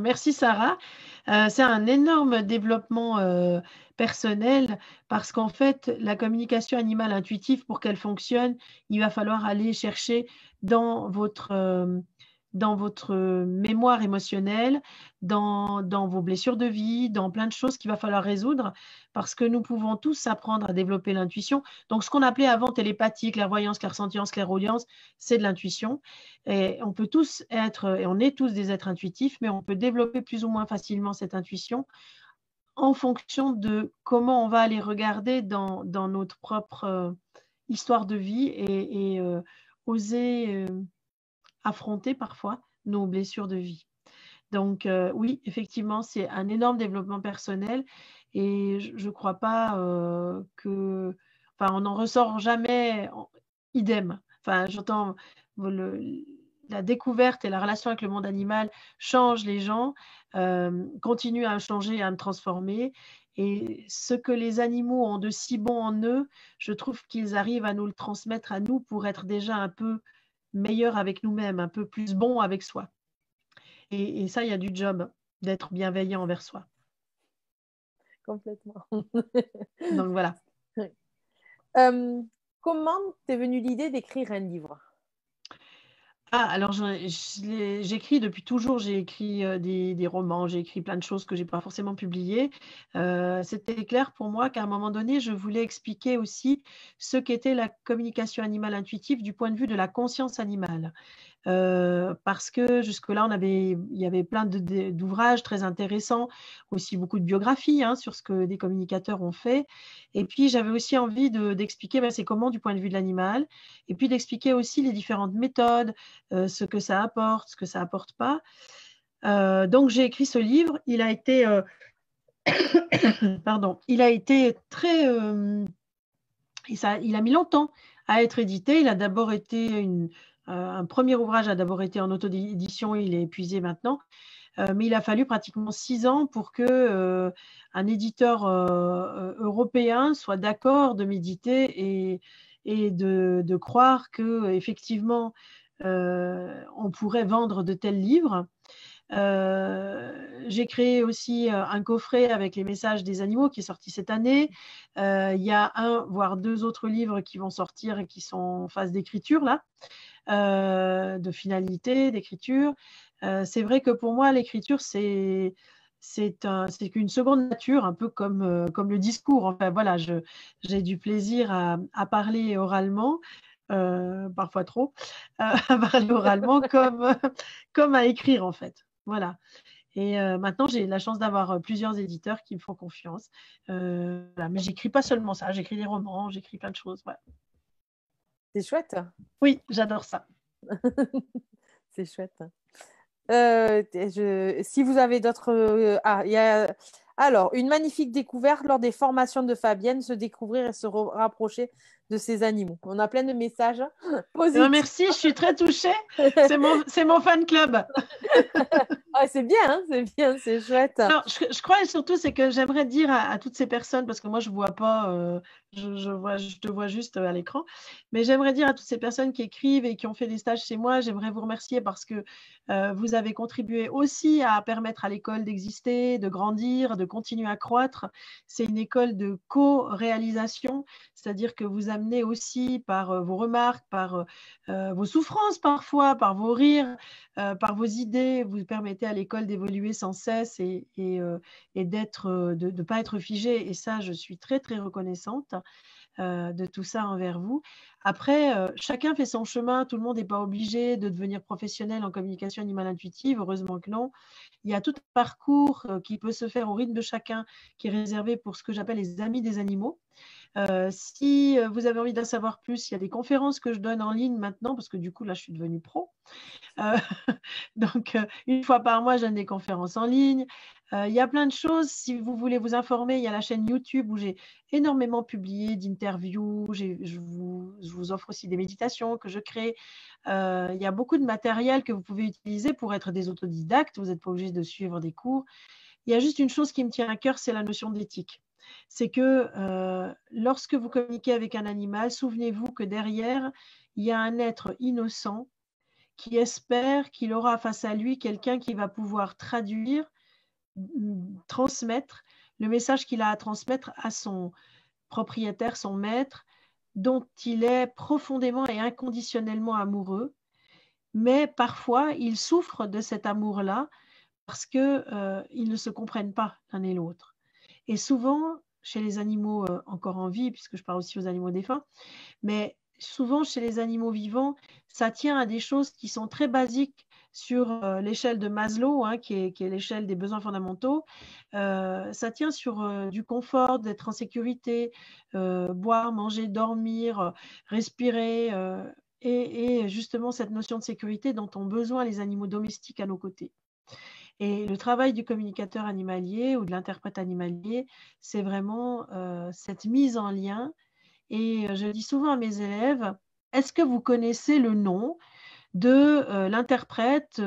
Merci Sarah. C'est un énorme développement personnel parce qu'en fait, la communication animale intuitive, pour qu'elle fonctionne, il va falloir aller chercher dans votre mémoire émotionnelle, dans vos blessures de vie, dans plein de choses qu'il va falloir résoudre parce que nous pouvons tous apprendre à développer l'intuition. Donc, ce qu'on appelait avant télépathie, clairvoyance, clairsentience, clairaudience, c'est de l'intuition. Et on peut tous être, et on est tous des êtres intuitifs, mais on peut développer plus ou moins facilement cette intuition en fonction de comment on va aller regarder dans notre propre histoire de vie et oser affronter parfois nos blessures de vie. Donc oui, effectivement, c'est un énorme développement personnel et je ne crois pas on n'en ressort jamais idem. Enfin, j'entends la découverte et la relation avec le monde animal change les gens, continue à changer et à me transformer. Et ce que les animaux ont de si bon en eux, je trouve qu'ils arrivent à nous le transmettre à nous pour être déjà un peu meilleur avec nous-mêmes, un peu plus bon avec soi. Et ça, il y a du job d'être bienveillant envers soi. Complètement. Donc voilà. Comment t'es venue l'idée d'écrire un livre? Alors j'écris depuis toujours, j'ai écrit des romans, j'ai écrit plein de choses que je n'ai pas forcément publiées. C'était clair pour moi qu'à un moment donné, je voulais expliquer aussi ce qu'était la communication animale intuitive du point de vue de la conscience animale. Parce que jusque-là, il y avait plein d'ouvrages très intéressants, aussi beaucoup de biographies sur ce que des communicateurs ont fait. Et puis, j'avais aussi envie d'expliquer c'est comment du point de vue de l'animal, et puis d'expliquer aussi les différentes méthodes, ce que ça apporte, ce que ça apporte pas. Donc, j'ai écrit ce livre. Il a été, il a été très... il a mis longtemps à être édité. Il a d'abord été un premier ouvrage a d'abord été en auto-édition, il est épuisé maintenant. Mais il a fallu pratiquement 6 ans pour que un éditeur européen soit d'accord de m'éditer et de croire que effectivement on pourrait vendre de tels livres. J'ai créé aussi un coffret avec les messages des animaux qui est sorti cette année. Il y a un, voire deux autres livres qui vont sortir et qui sont en phase d'écriture là, de finalité, d'écriture. C'est vrai que pour moi, l'écriture, c'est qu'une seconde nature, un peu comme le discours. Enfin, voilà, j'ai du plaisir à parler oralement, parfois trop, à parler oralement comme à écrire, en fait. Voilà. Et maintenant, j'ai la chance d'avoir plusieurs éditeurs qui me font confiance. Voilà. Mais j'écris pas seulement ça, j'écris des romans, j'écris plein de choses. Voilà. C'est chouette. Oui, j'adore ça. C'est chouette. Si vous avez d'autres... Alors, une magnifique découverte lors des formations de Fabienne, se découvrir et se rapprocher de ses animaux. On a plein de messages positifs. Merci, je suis très touchée. C'est mon fan club. C'est bien, c'est chouette. Alors, je crois et surtout, c'est que j'aimerais dire à toutes ces personnes, parce que moi, je ne vois pas, je te vois juste à l'écran, mais j'aimerais dire à toutes ces personnes qui écrivent et qui ont fait des stages chez moi, j'aimerais vous remercier parce que vous avez contribué aussi à permettre à l'école d'exister, de grandir, de continuer à croître. C'est une école de co-réalisation, c'est-à-dire que vous amenez aussi par vos remarques, par vos souffrances parfois, par vos rires, par vos idées, vous permettez à l'école d'évoluer sans cesse et de ne pas être figé. Et ça, je suis très, très reconnaissante de tout ça envers vous. Après, chacun fait son chemin. Tout le monde n'est pas obligé de devenir professionnel en communication animale intuitive. Heureusement que non. Il y a tout un parcours qui peut se faire au rythme de chacun, qui est réservé pour ce que j'appelle les amis des animaux. Si vous avez envie d'en savoir plus, il y a des conférences que je donne en ligne maintenant, parce que du coup, là, je suis devenue pro. Donc, une fois par mois, je donne des conférences en ligne. Il y a plein de choses. Si vous voulez vous informer, il y a la chaîne YouTube où j'ai énormément publié d'interviews. Je vous offre aussi des méditations que je crée. Il y a beaucoup de matériel que vous pouvez utiliser pour être des autodidactes. Vous n'êtes pas obligé de suivre des cours. Il y a juste une chose qui me tient à cœur, c'est la notion d'éthique. C'est que lorsque vous communiquez avec un animal, souvenez-vous que derrière, il y a un être innocent qui espère qu'il aura face à lui quelqu'un qui va pouvoir traduire, transmettre le message qu'il a à transmettre à son propriétaire, son maître, dont il est profondément et inconditionnellement amoureux. Mais parfois, il souffre de cet amour-là parce qu'ils ne se comprennent pas l'un et l'autre. Et souvent, chez les animaux encore en vie, puisque je parle aussi aux animaux défunts, mais souvent chez les animaux vivants, ça tient à des choses qui sont très basiques sur l'échelle de Maslow, hein, qui est l'échelle des besoins fondamentaux. Ça tient sur du confort, d'être en sécurité, boire, manger, dormir, respirer, et justement cette notion de sécurité dont ont besoin les animaux domestiques à nos côtés. Et le travail du communicateur animalier ou de l'interprète animalier, c'est vraiment cette mise en lien. Et je dis souvent à mes élèves, est-ce que vous connaissez le nom de l'interprète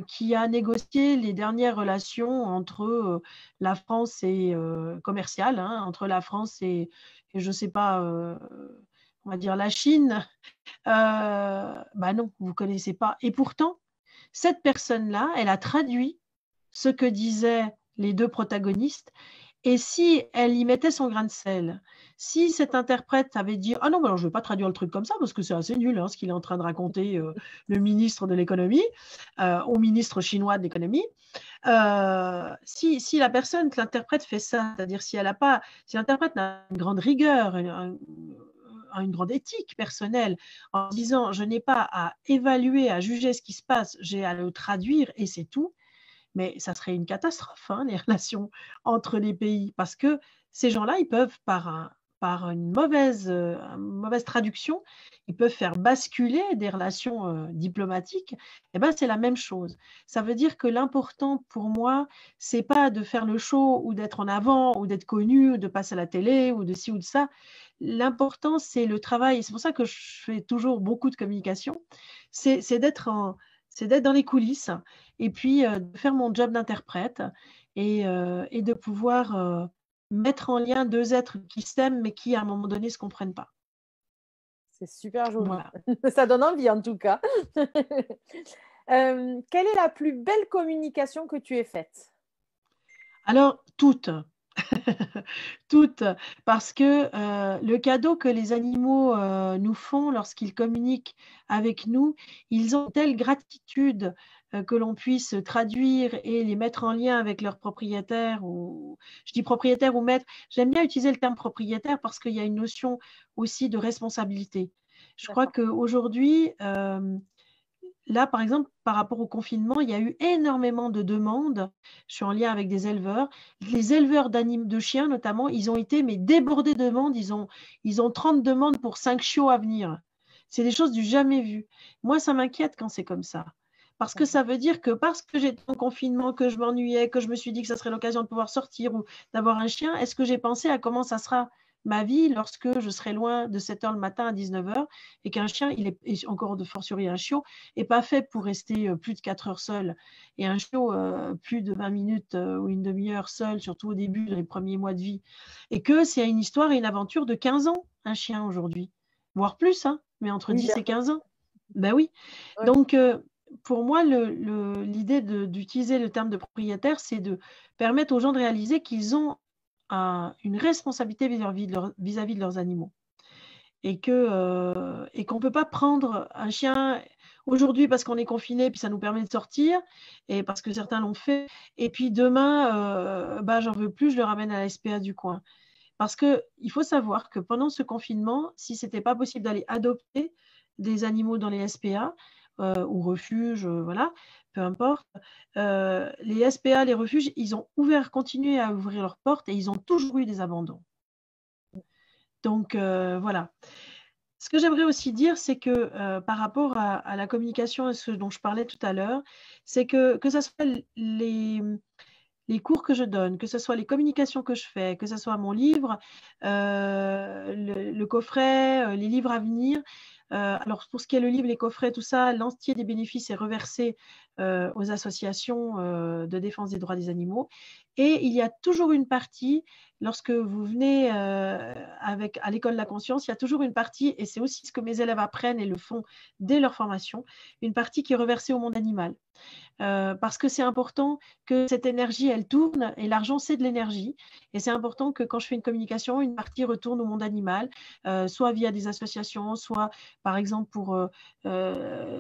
qui a négocié les dernières relations entre la France et commerciale, hein, entre la France et je ne sais pas, on va dire la Chine? Non, vous ne connaissez pas. Et pourtant, cette personne-là, elle a traduit ce que disaient les deux protagonistes. Et si elle y mettait son grain de sel, si cet interprète avait dit « Ah non, alors je ne vais pas traduire le truc comme ça parce que c'est assez nul hein, ce qu'il est en train de raconter le ministre de l'économie, au ministre chinois de l'économie. » Si la personne, l'interprète fait ça, c'est-à-dire si l'interprète n'a une grande rigueur, une grande éthique personnelle en disant « Je n'ai pas à évaluer, à juger ce qui se passe, j'ai à le traduire et c'est tout », mais ça serait une catastrophe, hein, les relations entre les pays, parce que ces gens-là, ils peuvent, par par une mauvaise traduction, ils peuvent faire basculer des relations diplomatiques, eh ben, c'est la même chose. Ça veut dire que l'important pour moi, c'est pas de faire le show ou d'être en avant ou d'être connu ou de passer à la télé ou de ci ou de ça. L'important, c'est le travail. C'est pour ça que je fais toujours beaucoup de communication. C'est d'être dans les coulisses et puis de faire mon job d'interprète et de pouvoir mettre en lien deux êtres qui s'aiment mais qui, à un moment donné, ne se comprennent pas. C'est super joli. Voilà. Ça donne envie en tout cas. Quelle est la plus belle communication que tu aies faite? Alors, toutes. Toutes, parce que le cadeau que les animaux nous font lorsqu'ils communiquent avec nous, ils ont telle gratitude que l'on puisse traduire et les mettre en lien avec leur propriétaire, ou je dis propriétaire ou maître, j'aime bien utiliser le terme propriétaire parce qu'il y a une notion aussi de responsabilité. Je crois D'accord. qu'aujourd'hui, là, par exemple, par rapport au confinement, il y a eu énormément de demandes. Je suis en lien avec des éleveurs. Les éleveurs de chiens, notamment, ils ont été mais débordés de demandes. Ils ont 30 demandes pour 5 chiots à venir. C'est des choses du jamais vu. Moi, ça m'inquiète quand c'est comme ça. Parce que ça veut dire que parce que j'étais en confinement, que je m'ennuyais, que je me suis dit que ça serait l'occasion de pouvoir sortir ou d'avoir un chien, est-ce que j'ai pensé à comment ça sera ma vie lorsque je serai loin de 7 heures le matin à 19 heures et qu'un chien, et encore de fortiori un chiot, n'est pas fait pour rester plus de 4 heures seul. Et un chiot, plus de 20 minutes ou une demi-heure seul, surtout au début, dans les premiers mois de vie. Et que c'est une histoire et une aventure de 15 ans, un chien aujourd'hui. Voire plus, hein, mais entre Oui, 10 et 15 ans. Ben oui. ouais. Donc, pour moi, l'idée d'utiliser le terme de propriétaire, c'est de permettre aux gens de réaliser qu'ils ont une responsabilité vis-à-vis de leurs animaux. Et qu'on ne peut pas prendre un chien aujourd'hui parce qu'on est confiné, puis ça nous permet de sortir, et parce que certains l'ont fait, et puis demain, bah, j'en veux plus, je le ramène à la SPA du coin. Parce qu'il faut savoir que pendant ce confinement, si ce n'était pas possible d'aller adopter des animaux dans les SPA ou refuges, voilà, peu importe, les SPA, les refuges, ils ont continué à ouvrir leurs portes et ils ont toujours eu des abandons. Donc voilà. Ce que j'aimerais aussi dire, c'est que par rapport à la communication et ce dont je parlais tout à l'heure, c'est que ce soit les cours que je donne, que ce soit les communications que je fais, que ce soit mon livre, le coffret, les livres à venir. Alors, pour ce qui est le livre, les coffrets, tout ça, l'entier des bénéfices est reversé aux associations de défense des droits des animaux. Et il y a toujours une partie, lorsque vous venez à l'école de la conscience, il y a toujours une partie, et c'est aussi ce que mes élèves apprennent et le font dès leur formation, une partie qui est reversée au monde animal. Parce que c'est important que cette énergie, elle tourne, et l'argent, c'est de l'énergie. Et c'est important que quand je fais une communication, une partie retourne au monde animal, soit via des associations, soit par exemple pour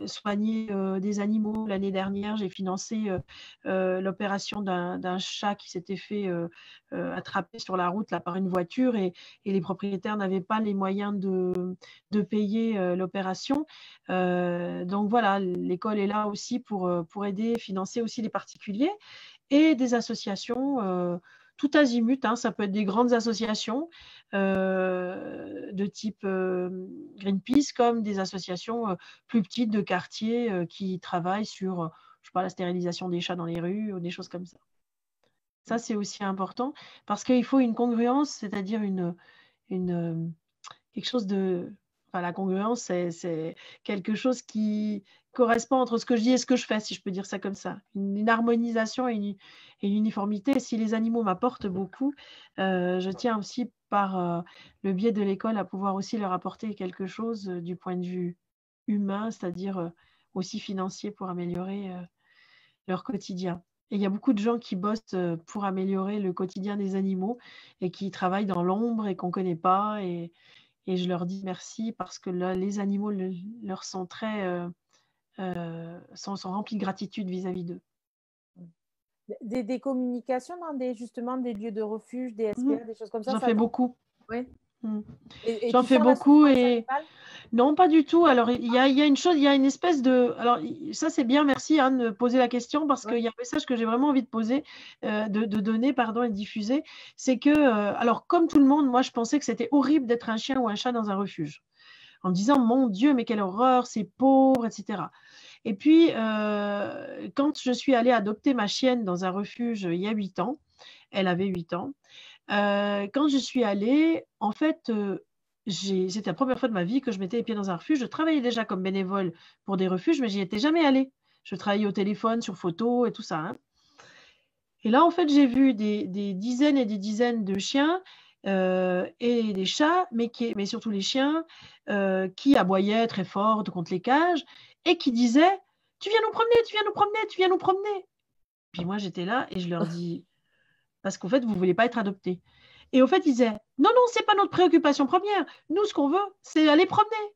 soigner des animaux. L'année dernière, j'ai financé l'opération d'un chat qui s'était fait attraper sur la route là, par une voiture, et les propriétaires n'avaient pas les moyens de payer l'opération. Donc voilà, l'école est là aussi pour aider, financer aussi les particuliers et des associations tout azimut, hein, ça peut être des grandes associations de type Greenpeace, comme des associations plus petites de quartier qui travaillent sur, je sais pas, la stérilisation des chats dans les rues ou des choses comme ça. Ça, c'est aussi important parce qu'il faut une congruence, c'est-à-dire quelque chose de... Enfin, la congruence, c'est quelque chose qui correspond entre ce que je dis et ce que je fais, si je peux dire ça comme ça. Une harmonisation et une uniformité. Si les animaux m'apportent beaucoup, je tiens aussi par le biais de l'école à pouvoir aussi leur apporter quelque chose du point de vue humain, c'est-à-dire aussi financier pour améliorer leur quotidien. Et il y a beaucoup de gens qui bossent pour améliorer le quotidien des animaux et qui travaillent dans l'ombre et qu'on ne connaît pas. Et je leur dis merci parce que là, les animaux leur sont sont remplis de gratitude vis-à-vis d'eux. Des communications dans justement des lieux de refuge, des SPA, des choses comme ça. J'en fais beaucoup. Oui. Et J'en tu fais sens la beaucoup souffrance et animale? non, pas du tout. Alors, il y a une chose, il y a une espèce de. Alors, ça, c'est bien, merci Anne de poser la question parce Oui. qu'il y a un message que j'ai vraiment envie de poser, de donner, pardon, et de diffuser. C'est que, alors, comme tout le monde, moi, je pensais que c'était horrible d'être un chien ou un chat dans un refuge. En me disant, mon Dieu, mais quelle horreur, c'est pauvre, etc. Et puis, quand je suis allée adopter ma chienne dans un refuge il y a 8 ans, elle avait 8 ans, quand je suis allée, en fait, c'était la première fois de ma vie que je mettais les pieds dans un refuge. Je travaillais déjà comme bénévole pour des refuges, mais j'y étais jamais allée. Je travaillais au téléphone, sur photo et tout ça, hein. Et là, en fait, j'ai vu des dizaines et des dizaines de chiens et des chats, mais surtout les chiens, qui aboyaient très fort contre les cages et qui disaient: «Tu viens nous promener, tu viens nous promener, tu viens nous promener». Puis moi, j'étais là et je leur dis: «Parce qu'en fait, vous ne voulez pas être adoptés». Et au fait, ils disaient: «Non, non, ce n'est pas notre préoccupation première. Nous, ce qu'on veut, c'est aller promener».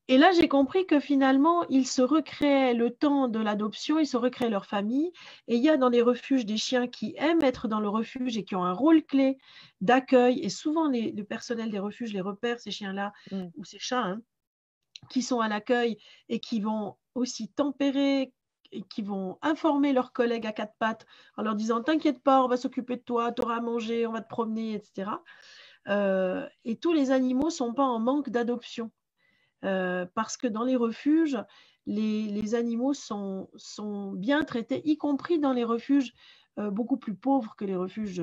Et là, j'ai compris que finalement, ils se recréaient le temps de l'adoption, ils se recréaient leur famille. Et il y a dans les refuges des chiens qui aiment être dans le refuge et qui ont un rôle clé d'accueil. Et souvent, le personnel des refuges les repère, ces chiens-là Mm. ou ces chats, hein, qui sont à l'accueil et qui vont aussi tempérer et qui vont informer leurs collègues à quatre pattes en leur disant: «T'inquiète pas, on va s'occuper de toi, tu auras à manger, on va te promener, etc.» Et tous les animaux ne sont pas en manque d'adoption. Parce que dans les refuges, les animaux sont bien traités, y compris dans les refuges beaucoup plus pauvres que les refuges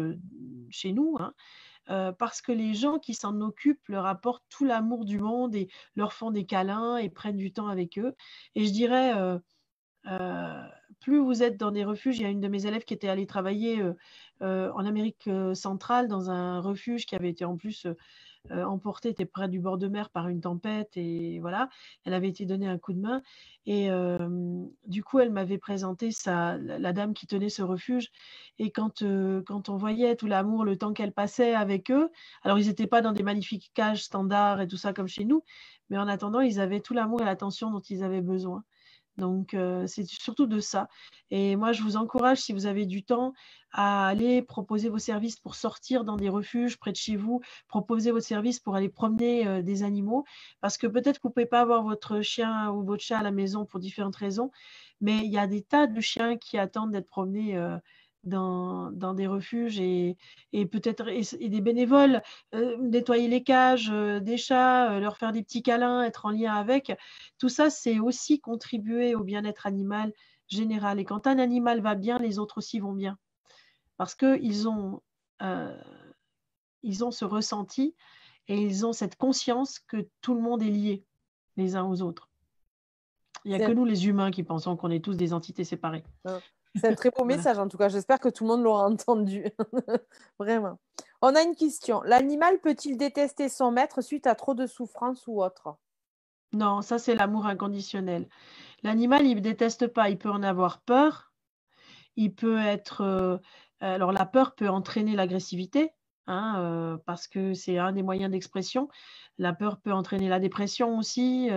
chez nous, hein, parce que les gens qui s'en occupent leur apportent tout l'amour du monde et leur font des câlins et prennent du temps avec eux. Et je dirais, euh, plus vous êtes dans des refuges, il y a une de mes élèves qui était allée travailler en Amérique centrale dans un refuge qui avait été en plus emportée, était près du bord de mer par une tempête et voilà, elle avait été donnée un coup de main et du coup elle m'avait présenté la dame qui tenait ce refuge et quand on voyait tout l'amour, le temps qu'elle passait avec eux, alors ils n'étaient pas dans des magnifiques cages standards et tout ça comme chez nous, mais en attendant ils avaient tout l'amour et l'attention dont ils avaient besoin. Donc, c'est surtout de ça. Et moi, je vous encourage, si vous avez du temps, à aller proposer vos services pour sortir dans des refuges près de chez vous, proposer vos services pour aller promener des animaux, parce que peut-être que vous ne pouvez pas avoir votre chien ou votre chat à la maison pour différentes raisons, mais il y a des tas de chiens qui attendent d'être promenés dans des refuges et peut-être et des bénévoles, nettoyer les cages des chats, leur faire des petits câlins, être en lien avec. Tout ça, c'est aussi contribuer au bien-être animal général. Et quand un animal va bien, les autres aussi vont bien. Parce euh, ils ont ce ressenti et ils ont cette conscience que tout le monde est lié les uns aux autres. Il n'y a que C'est nous, les humains, qui pensons qu'on est tous des entités séparées. c'est un très beau Voilà. message, en tout cas. J'espère que tout le monde l'aura entendu. Vraiment. On a une question. L'animal peut-il détester son maître suite à trop de souffrance ou autre? Non, ça, c'est l'amour inconditionnel. L'animal, il ne déteste pas. Il peut en avoir peur. Il peut être. Alors, la peur peut entraîner l'agressivité, hein, parce que c'est un des moyens d'expression. La peur peut entraîner la dépression aussi,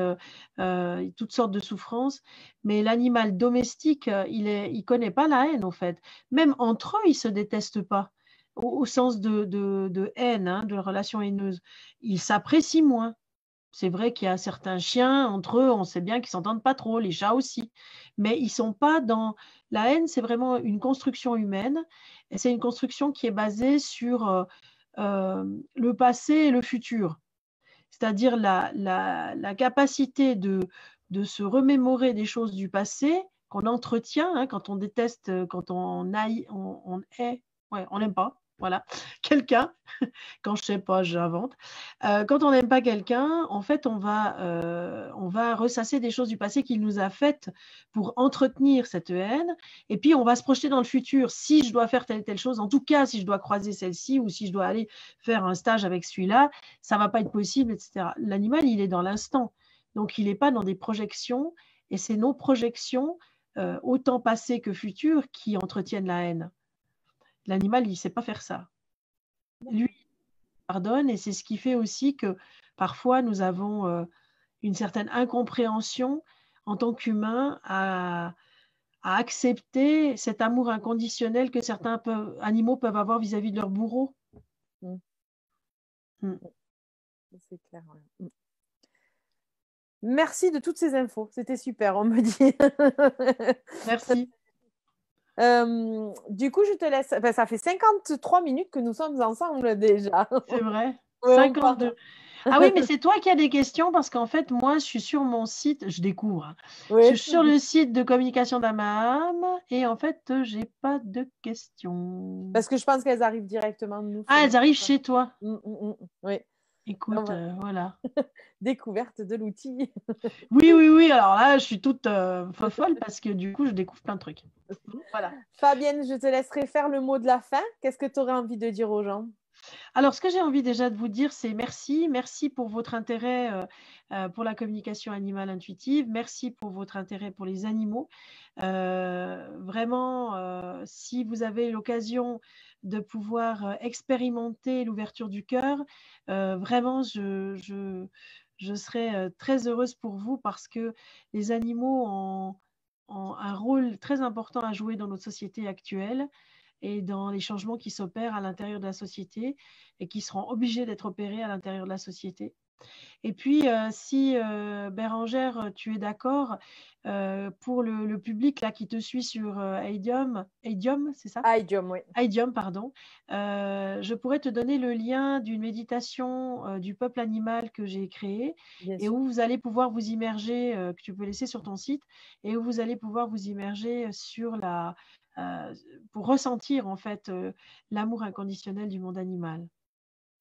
toutes sortes de souffrances. Mais l'animal domestique, il connaît pas la haine, en fait. Même entre eux, ils ne se détestent pas, au sens de haine, hein, de relation haineuse. Ils s'apprécient moins. C'est vrai qu'il y a certains chiens, entre eux, on sait bien qu'ils s'entendent pas trop, les chats aussi. Mais ils sont pas dans. La haine, c'est vraiment une construction humaine. Et c'est une construction qui est basée sur le passé et le futur. C'est-à-dire la capacité de se remémorer des choses du passé qu'on entretient, hein, quand on déteste, quand on hait, ouais, on n'aime pas, voilà, quelqu'un. Quand je sais pas, j'invente. Quand on n'aime pas quelqu'un, en fait, on va ressasser des choses du passé qu'il nous a faites pour entretenir cette haine. Et puis, on va se projeter dans le futur. Si je dois faire telle et telle chose, en tout cas, si je dois croiser celle-ci ou si je dois aller faire un stage avec celui-là, ça va pas être possible, etc. L'animal, il est dans l'instant. Donc, il n'est pas dans des projections. Et c'est nos projections, autant passées que futures, qui entretiennent la haine. L'animal, il ne sait pas faire ça. Lui, pardonne et c'est ce qui fait aussi que parfois nous avons une certaine incompréhension en tant qu'humains à accepter cet amour inconditionnel que certains animaux peuvent avoir vis-à-vis de leur bourreau. Mm. Mm. C'est clair. Ouais. Merci de toutes ces infos. C'était super, on me dit. Merci. Du coup, je te laisse. Enfin, ça fait 53 minutes que nous sommes ensemble déjà. C'est vrai. Ouais, 52. Ah oui, mais c'est toi qui as des questions parce qu'en fait, moi, je suis sur mon site, je découvre, hein. Je Oui. suis sur le site de communication d'Amaham et en fait, j'ai pas de questions. Parce que je pense qu'elles arrivent directement de nous. Ah, elles arrivent chez toi. Oui. Écoute, voilà. Découverte de l'outil. Oui. Alors là, je suis toute folle parce que du coup, je découvre plein de trucs. Voilà. Fabienne, je te laisserai faire le mot de la fin. Qu'est-ce que tu aurais envie de dire aux gens? Alors, ce que j'ai envie déjà de vous dire, c'est merci. Merci pour votre intérêt pour la communication animale intuitive. Merci pour votre intérêt pour les animaux. Vraiment, si vous avez l'occasion de pouvoir expérimenter l'ouverture du cœur, vraiment, je serais très heureuse pour vous parce que les animaux ont un rôle très important à jouer dans notre société actuelle et dans les changements qui s'opèrent à l'intérieur de la société et qui seront obligés d'être opérés à l'intérieur de la société. Et puis, si Bérangère, tu es d'accord, pour le public là, qui te suit sur Aidium, c'est ça? Aidium, oui. Aidium, pardon. Je pourrais te donner le lien d'une méditation du peuple animal que j'ai créée et où vous allez pouvoir vous immerger, que tu peux laisser sur ton site, et où vous allez pouvoir vous immerger sur pour ressentir en fait l'amour inconditionnel du monde animal.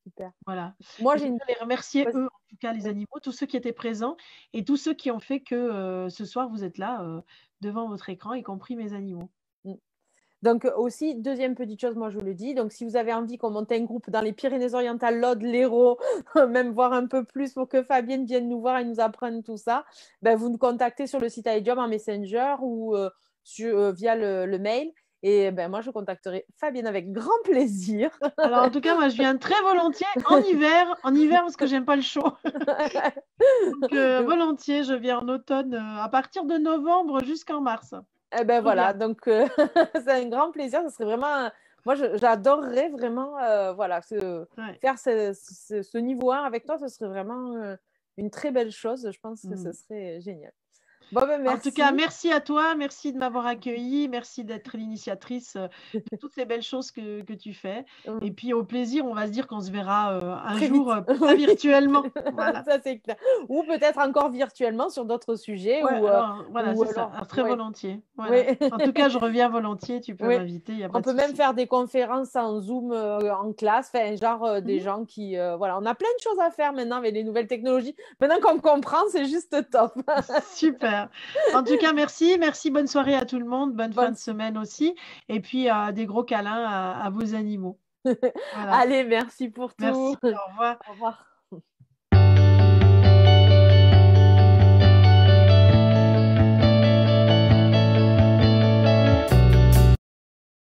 Super. Voilà. Moi, je voudrais les remercier, eux, en tout cas, les animaux, tous ceux qui étaient présents et tous ceux qui ont fait que ce soir, vous êtes là devant votre écran, y compris mes animaux. Donc aussi, deuxième petite chose, moi je vous le dis, donc si vous avez envie qu'on monte un groupe dans les Pyrénées-Orientales, l'Aude, l'Hérault, même voir un peu plus pour que Fabienne vienne nous voir et nous apprenne tout ça, ben, vous nous contactez sur le site Aidium en Messenger ou via le mail. Et ben, moi, je contacterai Fabienne avec grand plaisir. Alors, en tout cas, moi, je viens très volontiers en hiver parce que j'aime pas le chaud. Donc, volontiers, je viens en automne à partir de novembre jusqu'en mars. Eh ben voilà, donc c'est un grand plaisir. Ce serait vraiment, moi, j'adorerais vraiment, voilà, faire ce niveau 1 avec toi. Ce serait vraiment une très belle chose. Je pense que ce serait génial. Bon, ben, merci. En tout cas, merci à toi, merci de m'avoir accueillie, merci d'être l'initiatrice de toutes ces belles choses que tu fais. Et puis au plaisir, on va se dire qu'on se verra un Très jour vite. virtuellement. Voilà. Ça, c'est clair. Ou peut-être encore virtuellement sur d'autres sujets. Ouais, voilà, c'est ça, très ouais. volontiers. Voilà. Oui. En tout cas, je reviens volontiers, tu peux m'inviter, il n'y a pas On de peut même souci. faire des conférences en Zoom en classe, genre des gens qui... voilà, on a plein de choses à faire maintenant avec les nouvelles technologies. Maintenant qu'on comprend, c'est juste top. Super. En tout cas, merci, bonne soirée à tout le monde, bonne fin de semaine aussi. Et puis, des gros câlins à vos animaux. Voilà. Allez, merci pour tout. Merci, au revoir. Au revoir.